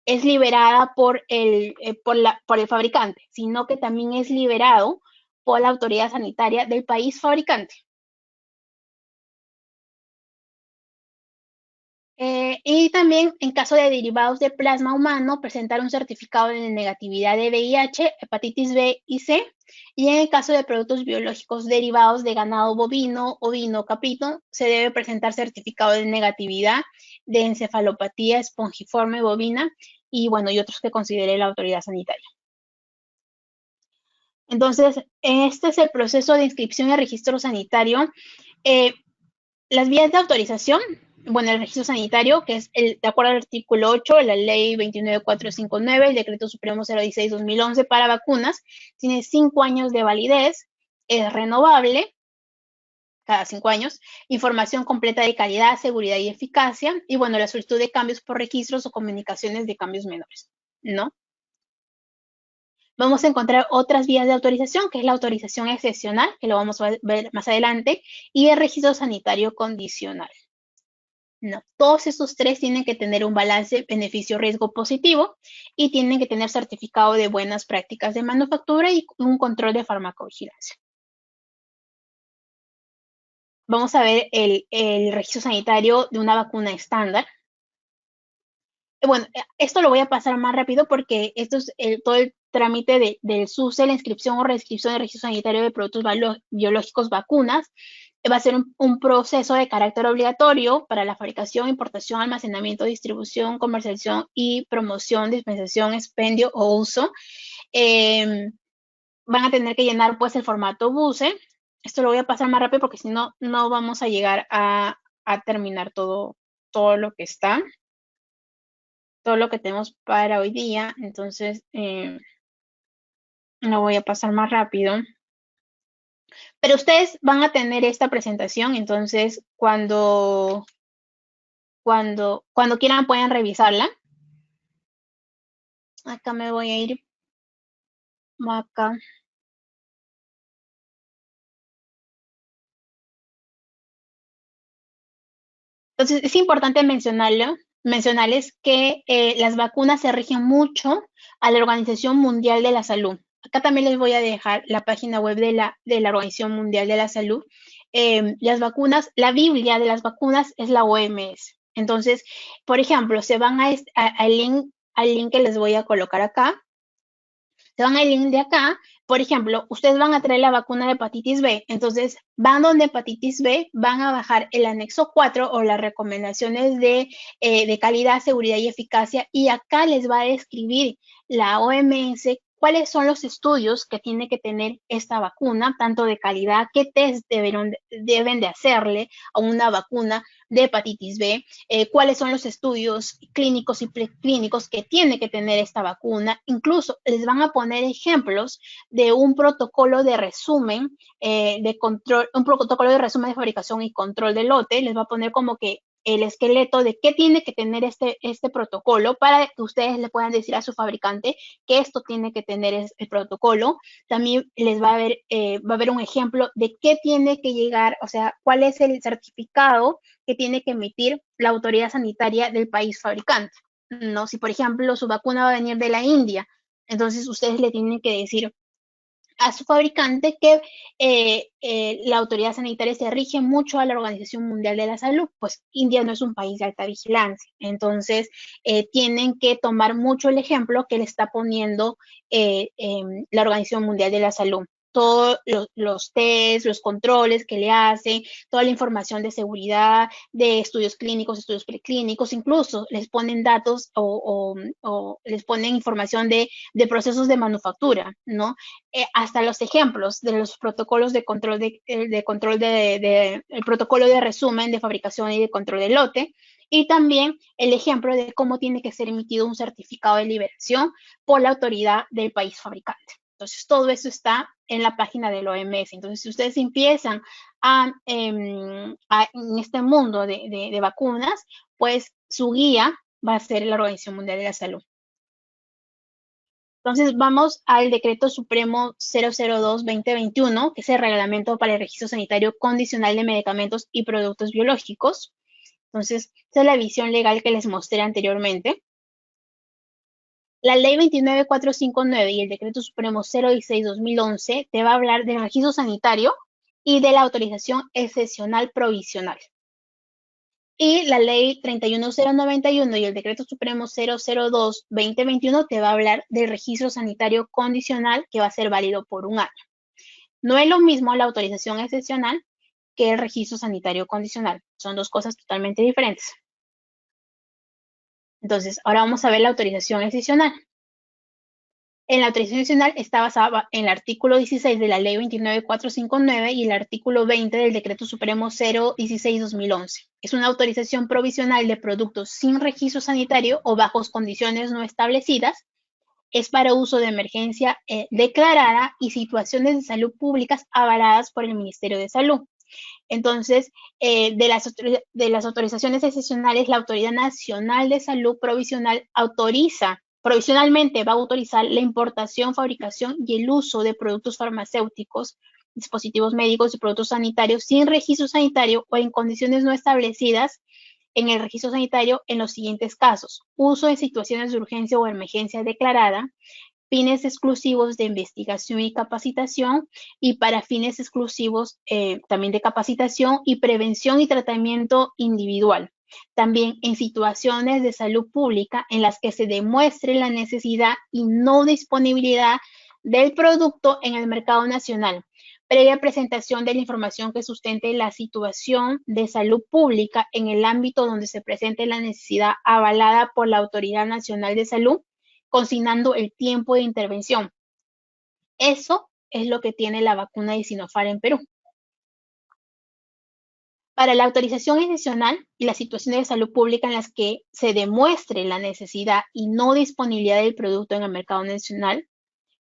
es liberada por el fabricante, sino que también es liberado por la autoridad sanitaria del país fabricante. Y también, en caso de derivados de plasma humano, presentar un certificado de negatividad de VIH, hepatitis B y C. Y en el caso de productos biológicos derivados de ganado bovino, ovino, caprino, se debe presentar certificado de negatividad de encefalopatía espongiforme bovina y, bueno, y otros que considere la autoridad sanitaria. Entonces, este es el proceso de inscripción y registro sanitario. Las vías de autorización, bueno, el registro sanitario, que es de acuerdo al artículo 8 de la ley 29459, el decreto supremo 016-2011 para vacunas, tiene 5 años de validez, es renovable cada 5 años, información completa de calidad, seguridad y eficacia, y bueno, la solicitud de cambios por registros o comunicaciones de cambios menores, ¿no? Vamos a encontrar otras vías de autorización, que es la autorización excepcional, que lo vamos a ver más adelante, y el registro sanitario condicional. No, todos estos tres tienen que tener un balance beneficio-riesgo positivo y tienen que tener certificado de buenas prácticas de manufactura y un control de farmacovigilancia. Vamos a ver el registro sanitario de una vacuna estándar. Bueno, esto lo voy a pasar más rápido porque esto es todo el trámite del SUSE, la inscripción o reinscripción del registro sanitario de productos biológicos vacunas. Va a ser un proceso de carácter obligatorio para la fabricación, importación, almacenamiento, distribución, comercialización y promoción, dispensación, expendio o uso. Van a tener que llenar pues el formato BUSE. Esto lo voy a pasar más rápido porque si no, no vamos a llegar a terminar todo lo que está, todo lo que tenemos para hoy día. Entonces, lo voy a pasar más rápido. Pero ustedes van a tener esta presentación, entonces cuando quieran pueden revisarla. Acá me voy a ir acá. Entonces es importante mencionarles que las vacunas se rigen mucho a la Organización Mundial de la Salud. Acá también les voy a dejar la página web de la Organización Mundial de la Salud. Las vacunas, la Biblia de las vacunas es la OMS. Entonces, por ejemplo, se van al link que les voy a colocar acá. Se van al link de acá. Por ejemplo, ustedes van a traer la vacuna de hepatitis B. Entonces, van donde hepatitis B, van a bajar el anexo 4 o las recomendaciones de calidad, seguridad y eficacia. Y acá les va a describir la OMS cuáles son los estudios que tiene que tener esta vacuna, tanto de calidad, qué test deben de hacerle a una vacuna de hepatitis B, cuáles son los estudios clínicos y preclínicos que tiene que tener esta vacuna. Incluso les van a poner ejemplos de un protocolo de resumen de control, un protocolo de resumen de fabricación y control de lote. Les va a poner como que el esqueleto de qué tiene que tener este protocolo para que ustedes le puedan decir a su fabricante que esto tiene que tener el protocolo. También les va a haber un ejemplo de qué tiene que llegar, o sea, cuál es el certificado que tiene que emitir la autoridad sanitaria del país fabricante. ¿No? Si, por ejemplo, su vacuna va a venir de la India, entonces ustedes le tienen que decir a su fabricante que la autoridad sanitaria se rige mucho a la Organización Mundial de la Salud, pues India no es un país de alta vigilancia, entonces tienen que tomar mucho el ejemplo que le está poniendo la Organización Mundial de la Salud. Todos los test, los controles que le hacen, toda la información de seguridad, de estudios clínicos, estudios preclínicos, incluso les ponen datos o les ponen información de procesos de manufactura, ¿no? Hasta los ejemplos de los protocolos de control el protocolo de resumen de fabricación y de control de lote, y también el ejemplo de cómo tiene que ser emitido un certificado de liberación por la autoridad del país fabricante. Entonces, todo eso está en la página del OMS. Entonces, si ustedes empiezan en este mundo de vacunas, pues su guía va a ser la Organización Mundial de la Salud. Entonces, vamos al Decreto Supremo 002-2021, que es el Reglamento para el Registro Sanitario Condicional de Medicamentos y Productos Biológicos. Entonces, esa es la visión legal que les mostré anteriormente. La Ley 29459 y el Decreto Supremo 016-2011 te va a hablar del registro sanitario y de la autorización excepcional provisional. Y la Ley 31091 y el Decreto Supremo 002-2021 te va a hablar del registro sanitario condicional que va a ser válido por un año. No es lo mismo la autorización excepcional que el registro sanitario condicional. Son dos cosas totalmente diferentes. Entonces, ahora vamos a ver la autorización excepcional. En la autorización excepcional está basada en el artículo 16 de la Ley 29459 y el artículo 20 del Decreto Supremo 016-2011. Es una autorización provisional de productos sin registro sanitario o bajo condiciones no establecidas. Es para uso de emergencia declarada y situaciones de salud públicas avaladas por el Ministerio de Salud. Entonces, de las autorizaciones excepcionales, la Autoridad Nacional de Salud Provisional autoriza provisionalmente va a autorizar la importación, fabricación y el uso de productos farmacéuticos, dispositivos médicos y productos sanitarios sin registro sanitario o en condiciones no establecidas en el registro sanitario en los siguientes casos: uso en situaciones de urgencia o emergencia declarada, fines exclusivos de investigación y capacitación, y para fines exclusivos también de capacitación y prevención y tratamiento individual. También en situaciones de salud pública en las que se demuestre la necesidad y no disponibilidad del producto en el mercado nacional, previa presentación de la información que sustente la situación de salud pública en el ámbito donde se presente la necesidad avalada por la Autoridad Nacional de Salud, consignando el tiempo de intervención. Eso es lo que tiene la vacuna de Sinopharm en Perú. Para la autorización adicional y las situaciones de salud pública en las que se demuestre la necesidad y no disponibilidad del producto en el mercado nacional,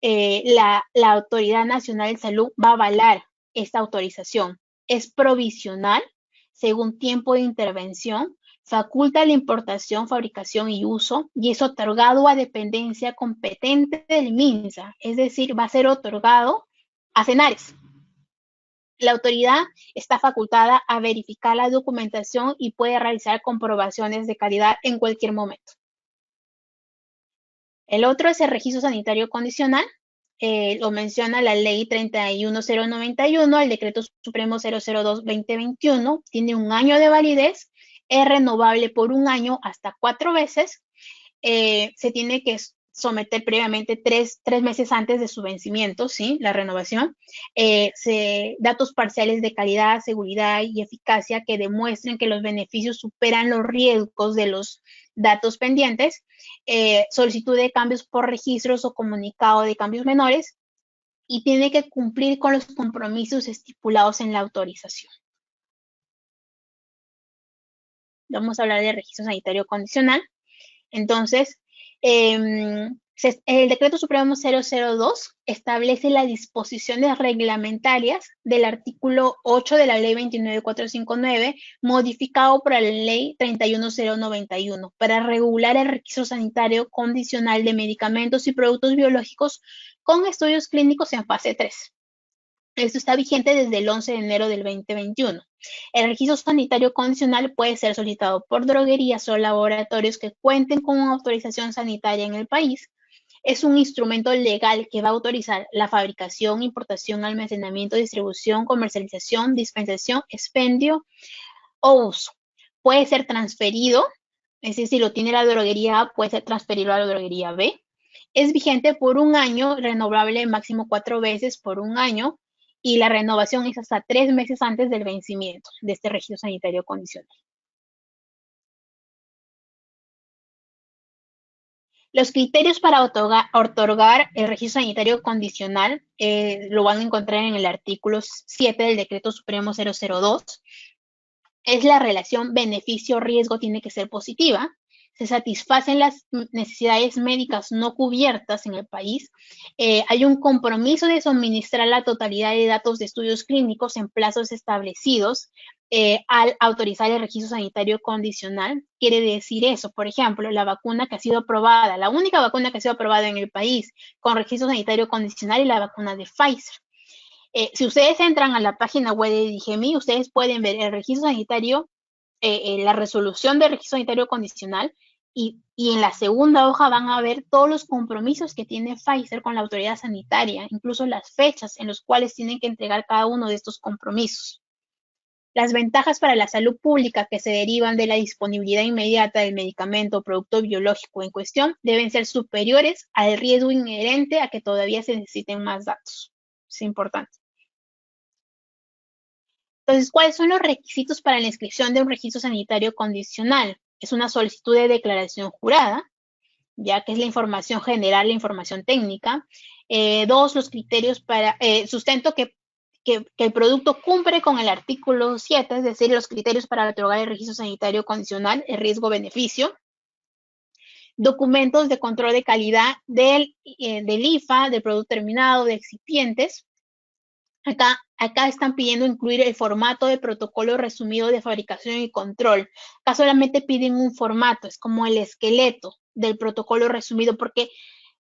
la Autoridad Nacional de Salud va a avalar esta autorización. Es provisional, según tiempo de intervención, faculta la importación, fabricación y uso, y es otorgado a dependencia competente del MINSA, es decir, va a ser otorgado a CENARES. La autoridad está facultada a verificar la documentación y puede realizar comprobaciones de calidad en cualquier momento. El otro es el registro sanitario condicional. Lo menciona la ley 31091, el decreto supremo 002-2021, tiene un año de validez, es renovable por un año hasta 4 veces, se tiene que someter previamente 3 meses antes de su vencimiento, ¿sí? La renovación, datos parciales de calidad, seguridad y eficacia que demuestren que los beneficios superan los riesgos de los datos pendientes, solicitud de cambios por registros o comunicado de cambios menores, y tiene que cumplir con los compromisos estipulados en la autorización. Vamos a hablar de registro sanitario condicional. Entonces, el decreto supremo 002 establece las disposiciones reglamentarias del artículo 8 de la ley 29459, modificado por la ley 31091, para regular el registro sanitario condicional de medicamentos y productos biológicos con estudios clínicos en fase 3. Esto está vigente desde el 11 de enero del 2021. El registro sanitario condicional puede ser solicitado por droguerías o laboratorios que cuenten con una autorización sanitaria en el país. Es un instrumento legal que va a autorizar la fabricación, importación, almacenamiento, distribución, comercialización, dispensación, expendio o uso. Puede ser transferido, es decir, si lo tiene la droguería A, puede ser transferido a la droguería B. Es vigente por un año, renovable máximo 4 veces por un año, y la renovación es hasta 3 meses antes del vencimiento de este registro sanitario condicional. Los criterios para otorgar el registro sanitario condicional lo van a encontrar en el artículo 7 del decreto supremo 002. Es la relación beneficio-riesgo, tiene que ser positiva. Se satisfacen las necesidades médicas no cubiertas en el país. Hay un compromiso de suministrar la totalidad de datos de estudios clínicos en plazos establecidos al autorizar el registro sanitario condicional. Quiere decir eso, por ejemplo, la vacuna que ha sido aprobada, la única vacuna que ha sido aprobada en el país con registro sanitario condicional es la vacuna de Pfizer. Si ustedes entran a la página web de DIGEMI, ustedes pueden ver el registro sanitario, la resolución del registro sanitario condicional, y en la segunda hoja van a ver todos los compromisos que tiene Pfizer con la autoridad sanitaria, incluso las fechas en las cuales tienen que entregar cada uno de estos compromisos. Las ventajas para la salud pública que se derivan de la disponibilidad inmediata del medicamento o producto biológico en cuestión deben ser superiores al riesgo inherente a que todavía se necesiten más datos. Es importante. Entonces, ¿cuáles son los requisitos para la inscripción de un registro sanitario condicional? Es una solicitud de declaración jurada, ya que es la información general, la información técnica. 2, los criterios para sustento que el producto cumple con el artículo 7, es decir, los criterios para otorgar el registro sanitario condicional, el riesgo-beneficio. Documentos de control de calidad del IFA, del producto terminado, de excipientes. Acá están pidiendo incluir el formato de protocolo resumido de fabricación y control. Acá solamente piden un formato, es como el esqueleto, del protocolo resumido, porque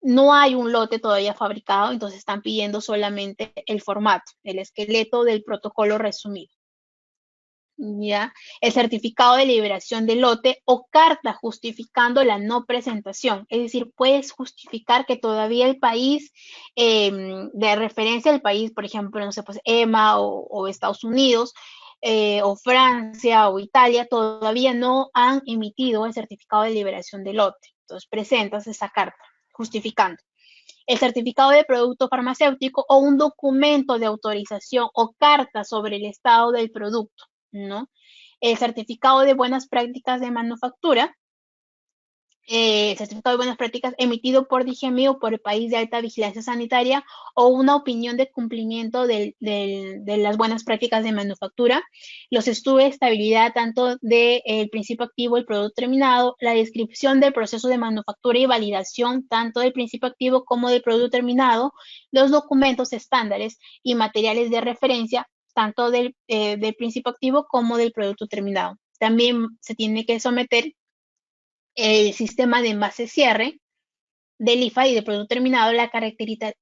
no hay un lote todavía fabricado, entonces están pidiendo solamente el formato, el esqueleto del protocolo resumido. ¿Ya? El certificado de liberación del lote o carta justificando la no presentación. Es decir, puedes justificar que todavía el país de referencia del país, por ejemplo, no sé, pues EMA o Estados Unidos, o Francia o Italia, todavía no han emitido el certificado de liberación del lote. Entonces presentas esa carta justificando el certificado de producto farmacéutico o un documento de autorización o carta sobre el estado del producto, ¿no? El certificado de buenas prácticas de manufactura, el certificado de buenas prácticas emitido por DGMI o por el país de alta vigilancia sanitaria o una opinión de cumplimiento de las buenas prácticas de manufactura, los estudios de estabilidad tanto del principio activo, el producto terminado, la descripción del proceso de manufactura y validación tanto del principio activo como del producto terminado, los documentos estándares y materiales de referencia tanto del principio activo como del producto terminado. También se tiene que someter el sistema de envase-cierre del IFA y del producto terminado, la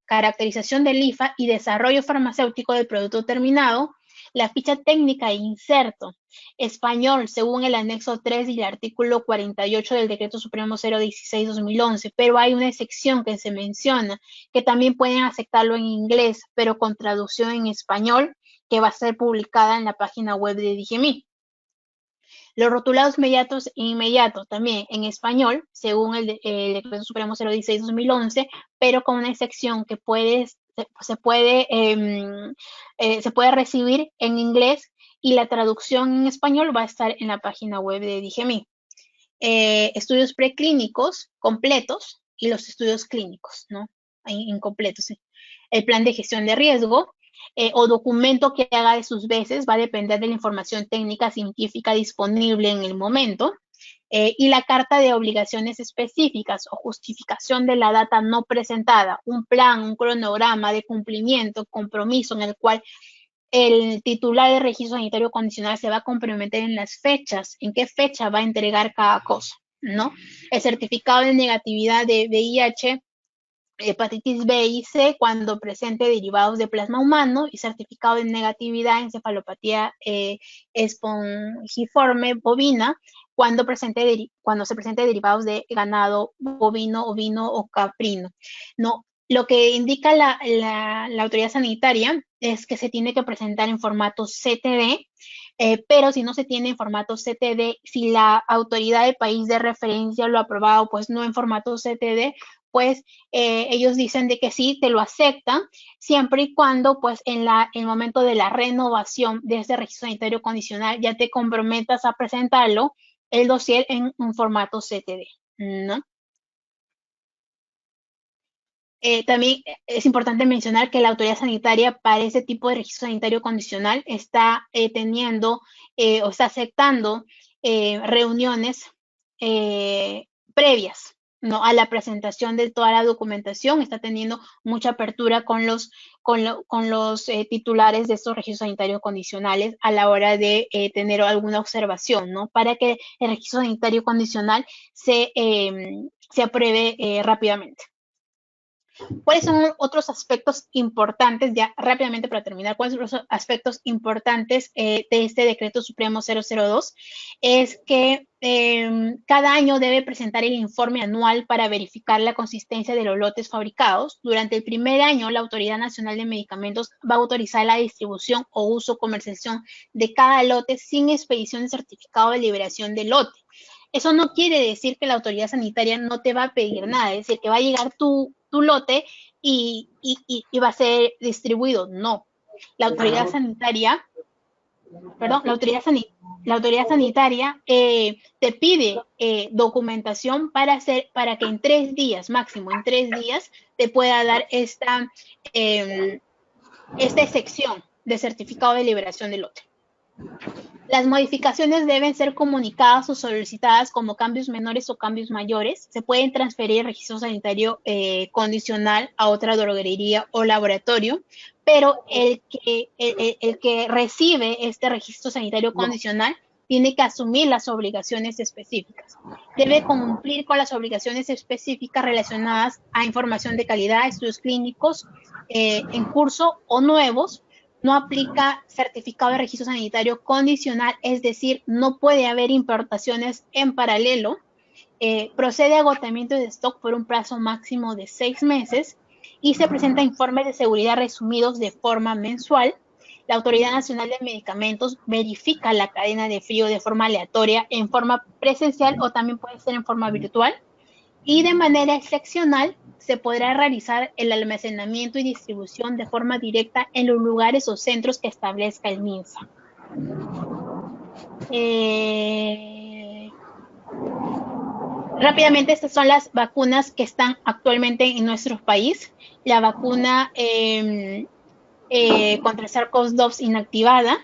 caracterización del IFA y desarrollo farmacéutico del producto terminado, la ficha técnica e inserto español según el anexo 3 y el artículo 48 del Decreto Supremo 016-2011, pero hay una excepción que se menciona, que también pueden aceptarlo en inglés, pero con traducción en español, que va a ser publicada en la página web de DGMI. Los rotulados inmediatos también en español, según el Decreto Supremo 016-2011, pero con una excepción que se puede recibir en inglés y la traducción en español va a estar en la página web de DGMI. Estudios preclínicos completos y los estudios clínicos, ¿no? Incompletos. ¿Sí? El plan de gestión de riesgo, o documento que haga de sus veces va a depender de la información técnica científica disponible en el momento, y la carta de obligaciones específicas o justificación de la data no presentada, un plan, un cronograma de cumplimiento, compromiso en el cual el titular del registro sanitario condicional se va a comprometer en las fechas, en qué fecha va a entregar cada cosa, ¿no? El certificado de negatividad de VIH, hepatitis B y C cuando presente derivados de plasma humano y certificado de negatividad en encefalopatía espongiforme bovina cuando se presente derivados de ganado bovino, ovino o caprino. No, lo que indica la autoridad sanitaria es que se tiene que presentar en formato CTD, pero si no se tiene en formato CTD, si la autoridad del país de referencia lo ha aprobado, pues no en formato CTD, pues ellos dicen de que sí, te lo aceptan, siempre y cuando pues en el momento de la renovación de ese registro sanitario condicional ya te comprometas a presentarlo, el dossier en un formato CTD, ¿no? También es importante mencionar que la autoridad sanitaria para ese tipo de registro sanitario condicional está teniendo o está aceptando reuniones previas, ¿no? A la presentación de toda la documentación, está teniendo mucha apertura con los titulares de estos registros sanitarios condicionales a la hora de tener alguna observación, ¿no? Para que el registro sanitario condicional se apruebe rápidamente. ¿Cuáles son otros aspectos importantes, ya rápidamente para terminar, cuáles son los aspectos importantes de este decreto supremo 002? Es que cada año debe presentar el informe anual para verificar la consistencia de los lotes fabricados. Durante el primer año, la Autoridad Nacional de Medicamentos va a autorizar la distribución o uso o comercialización de cada lote sin expedición de certificado de liberación del lote. Eso no quiere decir que la autoridad sanitaria no te va a pedir nada, es decir, que va a llegar tu lote y va a ser distribuido. No. La autoridad sanitaria, perdón, la autoridad sanitaria te pide documentación para que en 3 días, máximo en 3 días, te pueda dar esta excepción de certificado de liberación de lote. Las modificaciones deben ser comunicadas o solicitadas como cambios menores o cambios mayores. Se pueden transferir el registro sanitario condicional a otra droguería o laboratorio, pero el que recibe este registro sanitario condicional tiene que asumir las obligaciones específicas. Debe cumplir con las obligaciones específicas relacionadas a información de calidad, estudios clínicos en curso o nuevos. No aplica certificado de registro sanitario condicional, es decir, no puede haber importaciones en paralelo. Procede a agotamiento de stock por un plazo máximo de 6 meses y se presenta informes de seguridad resumidos de forma mensual. La Autoridad Nacional de Medicamentos verifica la cadena de frío de forma aleatoria, en forma presencial o también puede ser en forma virtual. Y de manera excepcional se podrá realizar el almacenamiento y distribución de forma directa en los lugares o centros que establezca el MINSA. Rápidamente, estas son las vacunas que están actualmente en nuestro país. La vacuna contra el SARS-CoV-2 inactivada.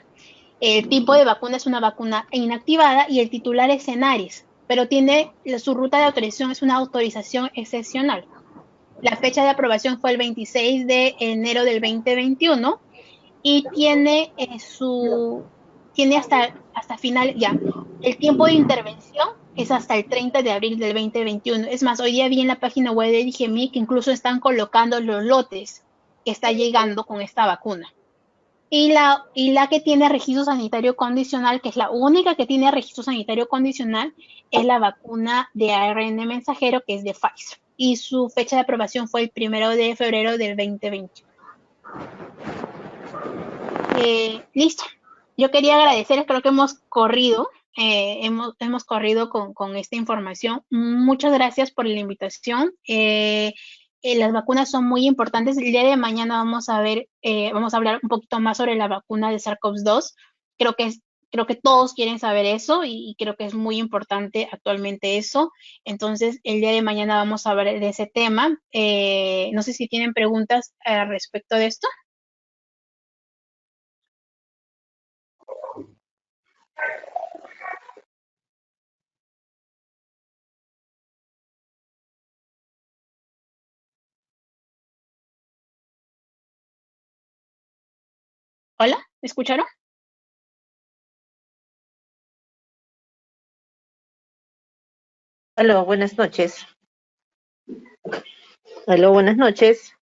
El tipo de vacuna es una vacuna inactivada y el titular es Senaris, pero tiene su ruta de autorización, es una autorización excepcional. La fecha de aprobación fue el 26 de enero del 2021 y tiene hasta final ya. El tiempo de intervención es hasta el 30 de abril del 2021. Es más, hoy día vi en la página web de DGMI que incluso están colocando los lotes que está llegando con esta vacuna. Y la que tiene registro sanitario condicional, que es la única que tiene registro sanitario condicional, es la vacuna de ARN mensajero, que es de Pfizer. Y su fecha de aprobación fue el 1 de febrero del 2020. Listo. Yo quería agradecer, creo que hemos corrido, hemos corrido con esta información. Muchas gracias por la invitación. Las vacunas son muy importantes. El día de mañana vamos a hablar un poquito más sobre la vacuna de SARS-CoV-2. Creo que todos quieren saber eso y creo que es muy importante actualmente eso. Entonces, el día de mañana vamos a hablar de ese tema. No sé si tienen preguntas respecto de esto. Hola, ¿me escucharon? Aló, buenas noches. Aló, buenas noches.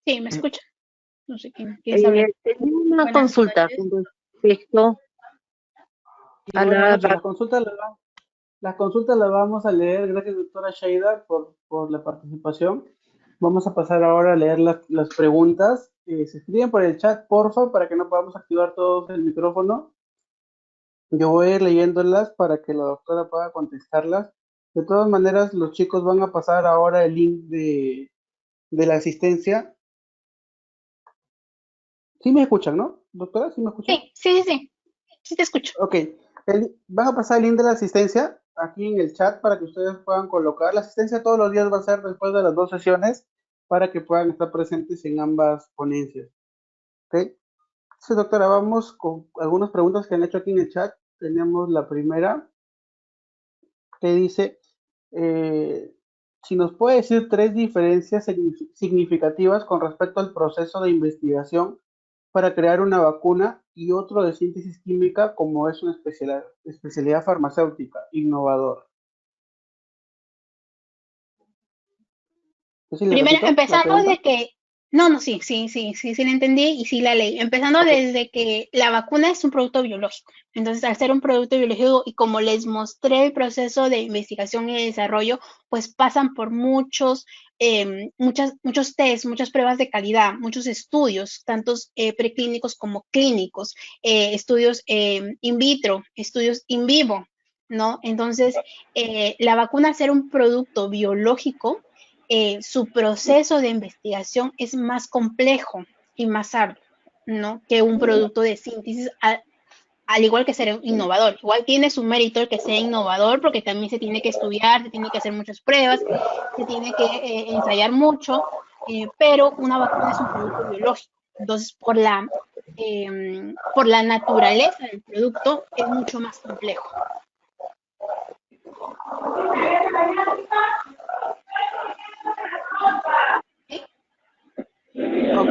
Sí, ¿me escuchan? No sé quién sabe. Tenía una Buenas consulta noches. con respecto a Buenas noches. La consulta la vamos a leer. Gracias, doctora Sheida, por la participación. Vamos a pasar ahora a leer las preguntas. Se escriben por el chat, porfa, para que no podamos activar todos el micrófono. Yo voy a ir leyéndolas para que la doctora pueda contestarlas. De todas maneras, los chicos van a pasar ahora el link de la asistencia. ¿Sí me escuchan, no? Doctora, ¿sí me escuchan? Sí. Sí te escucho. Ok. Van a pasar el link de la asistencia aquí en el chat para que ustedes puedan colocar. La asistencia todos los días va a ser después de las 2 sesiones para que puedan estar presentes en ambas ponencias. ¿Ok? Entonces, doctora, vamos con algunas preguntas que han hecho aquí en el chat. Tenemos la primera que dice, si nos puede decir 3 diferencias significativas con respecto al proceso de investigación para crear una vacuna y otro de síntesis química como es una especialidad farmacéutica, innovador. ¿Sí le Primero, repito la empezando pregunta? de que, sí la entendí y sí la leí. Empezando desde que la vacuna es un producto biológico. Entonces, al ser un producto biológico y como les mostré el proceso de investigación y desarrollo, pues pasan por muchos test, muchas pruebas de calidad, muchos estudios, tantos preclínicos como clínicos, estudios in vitro, estudios in vivo, ¿no? Entonces, la vacuna, al ser un producto biológico, su proceso de investigación es más complejo y más arduo, ¿no? Que un producto de síntesis, al igual que ser innovador. Igual tiene su mérito el que sea innovador, porque también se tiene que estudiar, se tiene que hacer muchas pruebas, se tiene que ensayar mucho, pero una vacuna es un producto biológico. Entonces, por la naturaleza del producto, es mucho más complejo. Ok.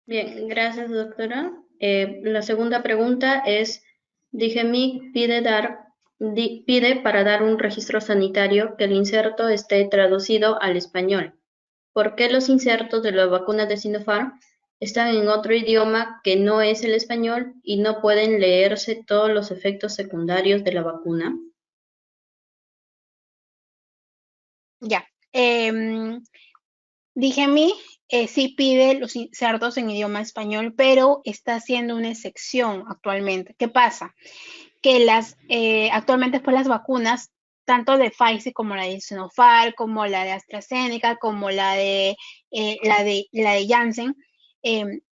Bien, gracias, doctora. La segunda pregunta es, DIGEMIC pide para dar un registro sanitario que el inserto esté traducido al español. ¿Por qué los insertos de la vacuna de Sinopharm están en otro idioma que no es el español y no pueden leerse todos los efectos secundarios de la vacuna? Ya. DIGEMI sí pide los insertos en idioma español, pero está haciendo una excepción actualmente. ¿Qué pasa? Que actualmente pues las vacunas, tanto de Pfizer como la de Sinopharm, como la de AstraZeneca, como la de Janssen, el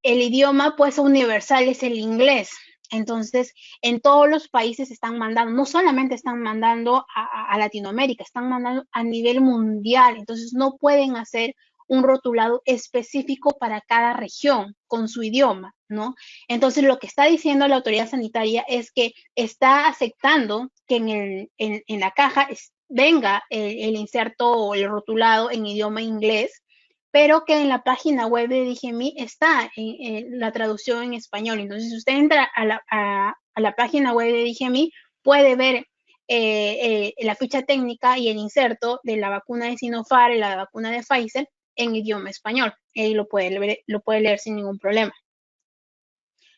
idioma pues universal es el inglés. Entonces, en todos los países están mandando, no solamente están mandando a Latinoamérica, están mandando a nivel mundial. Entonces, no pueden hacer un rotulado específico para cada región con su idioma, ¿no? Entonces, lo que está diciendo la autoridad sanitaria es que está aceptando que en la caja venga el inserto o el rotulado en idioma inglés, pero que en la página web de DIGEMI está la traducción en español. Entonces, si usted entra a la página web de DIGEMI, puede ver la ficha técnica y el inserto de la vacuna de Sinopharm y la vacuna de Pfizer en idioma español. Y lo puede leer sin ningún problema.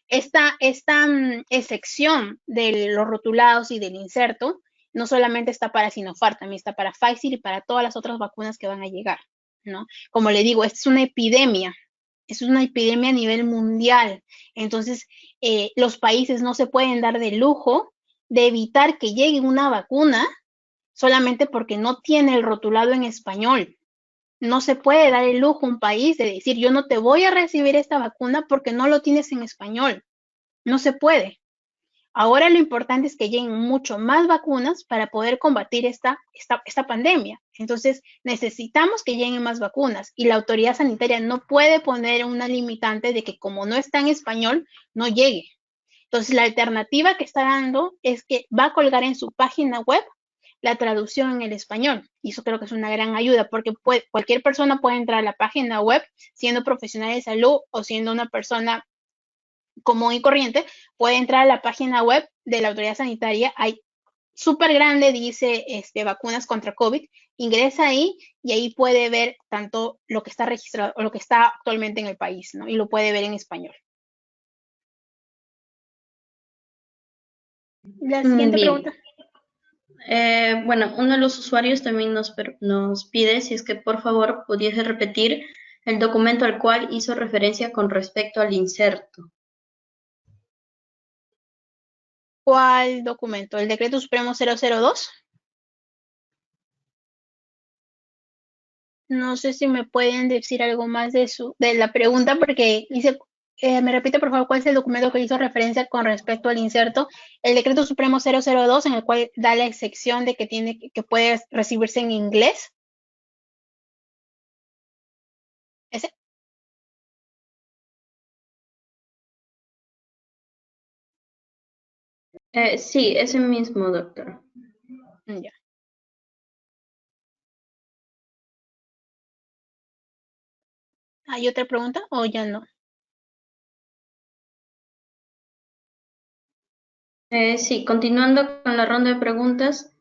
Esta excepción de los rotulados y del inserto no solamente está para Sinopharm, también está para Pfizer y para todas las otras vacunas que van a llegar, ¿no? Como le digo, esta es una epidemia a nivel mundial. Entonces, los países no se pueden dar de lujo de evitar que llegue una vacuna solamente porque no tiene el rotulado en español. No se puede dar el lujo a un país de decir, yo no te voy a recibir esta vacuna porque no lo tienes en español. No se puede. Ahora lo importante es que lleguen mucho más vacunas para poder combatir esta pandemia. Entonces, necesitamos que lleguen más vacunas y la autoridad sanitaria no puede poner una limitante de que como no está en español, no llegue. Entonces, la alternativa que está dando es que va a colgar en su página web la traducción en el español. Y eso creo que es una gran ayuda porque cualquier persona puede entrar a la página web siendo profesional de salud o siendo una persona común y corriente, puede entrar a la página web de la autoridad sanitaria. Hay súper grande, dice vacunas contra COVID. Ingresa ahí y ahí puede ver tanto lo que está registrado o lo que está actualmente en el país, ¿no? Y lo puede ver en español. La siguiente pregunta. Bueno, uno de los usuarios también nos pide si es que por favor pudiese repetir el documento al cual hizo referencia con respecto al inserto. ¿Cuál documento? ¿El Decreto Supremo 002? No sé si me pueden decir algo más de la pregunta, porque dice, me repite por favor cuál es el documento que hizo referencia con respecto al inserto. El Decreto Supremo 002, en el cual da la excepción de que puede recibirse en inglés. ¿Ese? Sí, ese mismo, doctor. Ya. ¿Hay otra pregunta o ya no? Sí, continuando con la ronda de preguntas,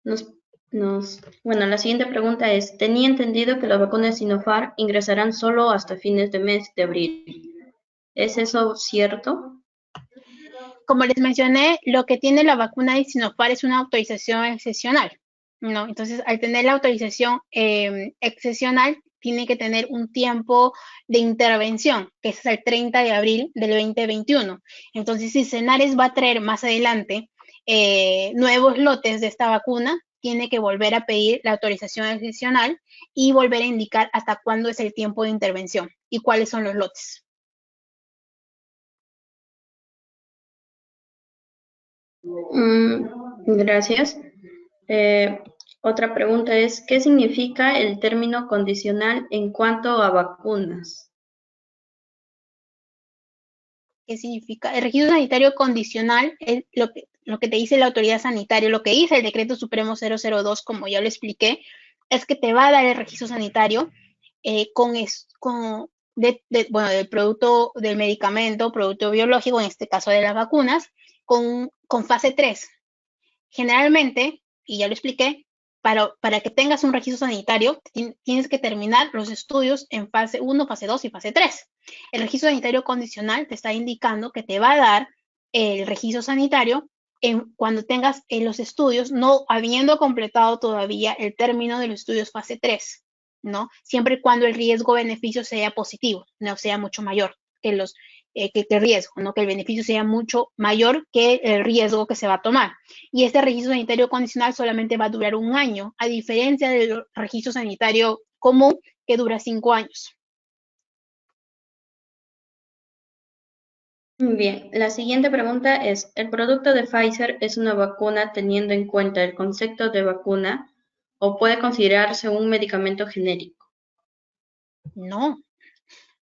bueno, la siguiente pregunta es, tenía entendido que las vacunas de Sinopharm ingresarán solo hasta fines de mes de abril. ¿Es eso cierto? Como les mencioné, lo que tiene la vacuna de Sinopharm es una autorización excepcional, ¿no? Entonces, al tener la autorización excepcional, tiene que tener un tiempo de intervención, que es el 30 de abril del 2021. Entonces, si Senares va a traer más adelante nuevos lotes de esta vacuna, tiene que volver a pedir la autorización excepcional y volver a indicar hasta cuándo es el tiempo de intervención y cuáles son los lotes. Gracias. Otra pregunta es, ¿qué significa el término condicional en cuanto a vacunas? ¿Qué significa? El registro sanitario condicional es lo que te dice la autoridad sanitaria, lo que dice el Decreto Supremo 002, como ya lo expliqué, es que te va a dar el registro sanitario con bueno, del producto, del medicamento, producto biológico, en este caso de las vacunas, con fase 3. Generalmente, y ya lo expliqué, para que tengas un registro sanitario, tienes que terminar los estudios en fase 1, fase 2 y fase 3. El registro sanitario condicional te está indicando que te va a dar el registro sanitario cuando tengas los estudios, no habiendo completado todavía el término de los estudios fase 3, ¿no? Siempre y cuando el riesgo-beneficio sea positivo, no sea mucho mayor que los que el riesgo, ¿no? Que el beneficio sea mucho mayor que el riesgo que se va a tomar. Y este registro sanitario condicional solamente va a durar 1 año, a diferencia del registro sanitario común que dura 5 años. Bien, la siguiente pregunta es, ¿el producto de Pfizer es una vacuna teniendo en cuenta el concepto de vacuna o puede considerarse un medicamento genérico? No,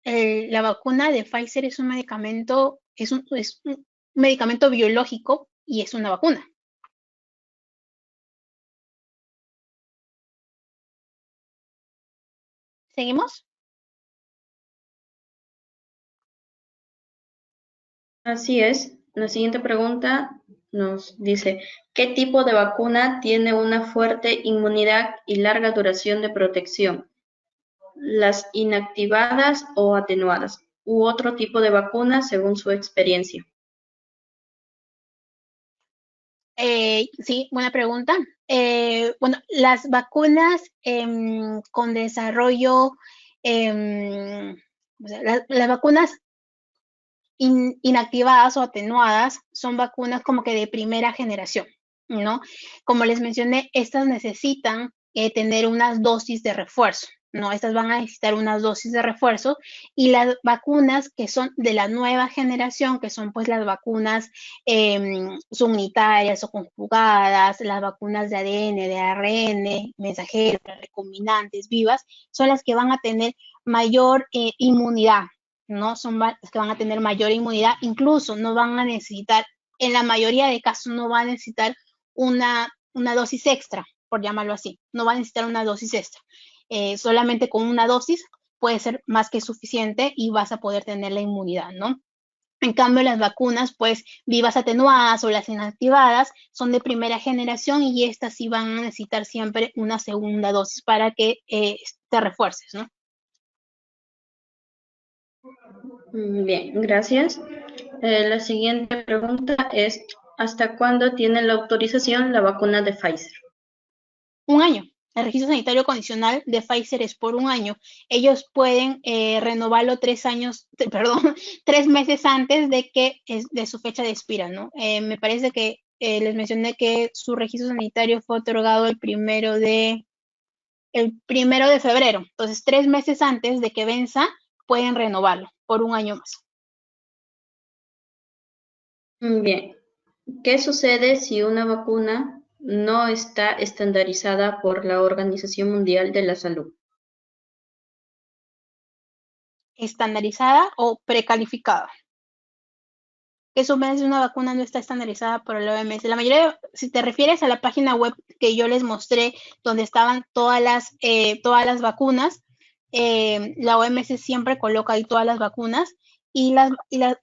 la vacuna de Pfizer es un medicamento, es un medicamento biológico y es una vacuna. ¿Seguimos? Así es. La siguiente pregunta nos dice, ¿qué tipo de vacuna tiene una fuerte inmunidad y larga duración de protección? ¿Las inactivadas o atenuadas? ¿U otro tipo de vacuna según su experiencia? Sí, buena pregunta. Bueno, las vacunas con desarrollo, o sea, las vacunas inactivadas o atenuadas son vacunas como que de primera generación, ¿no? Como les mencioné, estas necesitan tener unas dosis de refuerzo, ¿no? Estas van a necesitar unas dosis de refuerzo y las vacunas que son de la nueva generación, que son pues las vacunas subunitarias o conjugadas, las vacunas de ADN, de ARN, mensajeros, recombinantes, vivas, son las que van a tener mayor inmunidad, ¿no? Son las que van a tener mayor inmunidad, incluso no van a necesitar, en la mayoría de casos no van a necesitar una dosis extra, por llamarlo así, no van a necesitar una dosis extra. Solamente con una dosis puede ser más que suficiente y vas a poder tener la inmunidad, ¿no? En cambio, las vacunas, pues, vivas atenuadas o las inactivadas son de primera generación y estas sí van a necesitar siempre una segunda dosis para que te refuerces, ¿no? Bien, gracias. La siguiente pregunta es, ¿hasta cuándo tiene la autorización la vacuna de Pfizer? 1 año. El registro sanitario condicional de Pfizer es por 1 año. Ellos pueden renovarlo 3 años, perdón, 3 meses antes de que de su fecha de expira, ¿no? Me parece que les mencioné que su registro sanitario fue otorgado el primero de febrero. Entonces, 3 meses antes de que venza, pueden renovarlo por 1 año más. Bien, ¿qué sucede si una vacuna no está estandarizada por la Organización Mundial de la Salud? Estandarizada o precalificada. ¿Qué sucede si una vacuna no está estandarizada por el OMS? La mayoría, si te refieres a la página web que yo les mostré, donde estaban todas las vacunas, la OMS siempre coloca ahí todas las vacunas y la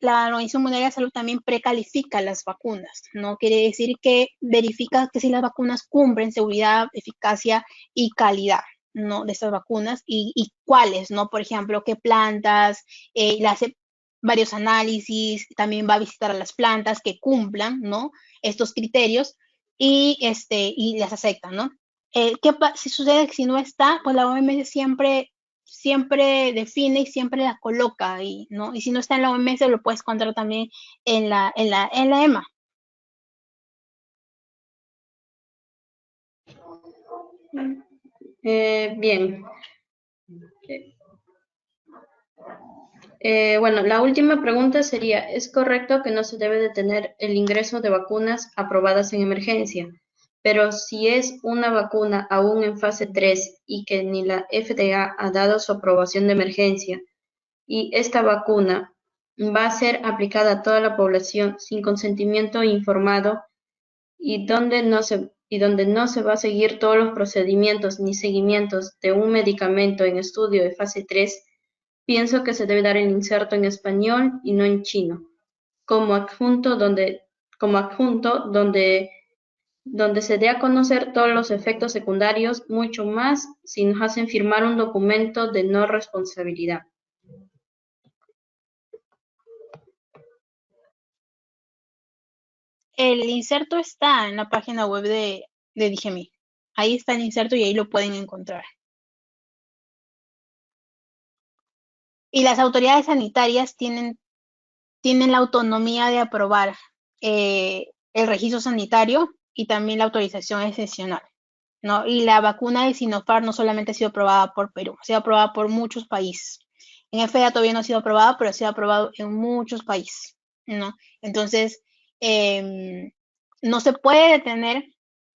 Organización Mundial de la Salud también precalifica las vacunas, ¿no? Quiere decir que verifica que si las vacunas cumplen seguridad, eficacia y calidad, ¿no? De estas vacunas y cuáles, ¿no? Por ejemplo, qué plantas, las varios análisis, también va a visitar a las plantas que cumplan, ¿no? Estos criterios y las aceptan, ¿no? Si sucede que si no está, pues la OMS siempre define y siempre la coloca ahí, ¿no? Y si no está en la OMS, lo puedes encontrar también en la EMA. Bien. Bueno, la última pregunta sería, ¿es correcto que no se debe detener el ingreso de vacunas aprobadas en emergencia? Pero si es una vacuna aún en fase 3 y que ni la FDA ha dado su aprobación de emergencia, y esta vacuna va a ser aplicada a toda la población sin consentimiento informado y donde no se va a seguir todos los procedimientos ni seguimientos de un medicamento en estudio de fase 3, pienso que se debe dar el inserto en español y no en chino, como adjunto donde se dé a conocer todos los efectos secundarios, mucho más si nos hacen firmar un documento de no responsabilidad. El inserto está en la página web de DGMI. Ahí está el inserto y ahí lo pueden encontrar. Y las autoridades sanitarias tienen la autonomía de aprobar el registro sanitario y también la autorización excepcional, ¿no? Y la vacuna de Sinopharm no solamente ha sido aprobada por Perú, ha sido aprobada por muchos países. En FDA todavía no ha sido aprobada, pero ha sido aprobado en muchos países, ¿no? Entonces, no se puede detener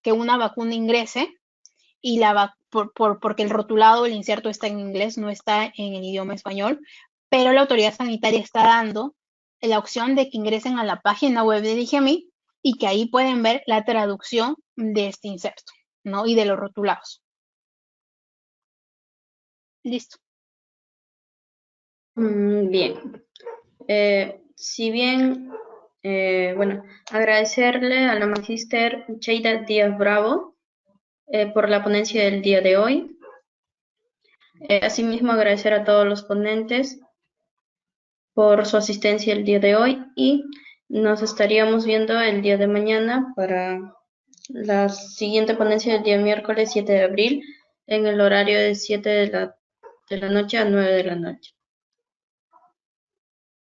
que una vacuna ingrese y porque el rotulado, el inserto está en inglés, no está en el idioma español, pero la autoridad sanitaria está dando la opción de que ingresen a la página web de DGMI y que ahí pueden ver la traducción de este inserto, ¿no? Y de los rotulados. Listo. Bien. Bueno, agradecerle a la magíster Sheida Díaz Bravo por la ponencia del día de hoy. Asimismo, agradecer a todos los ponentes por su asistencia el día de hoy y nos estaríamos viendo el día de mañana para la siguiente ponencia del día miércoles 7 de abril en el horario de 7 de la noche a 9 de la noche.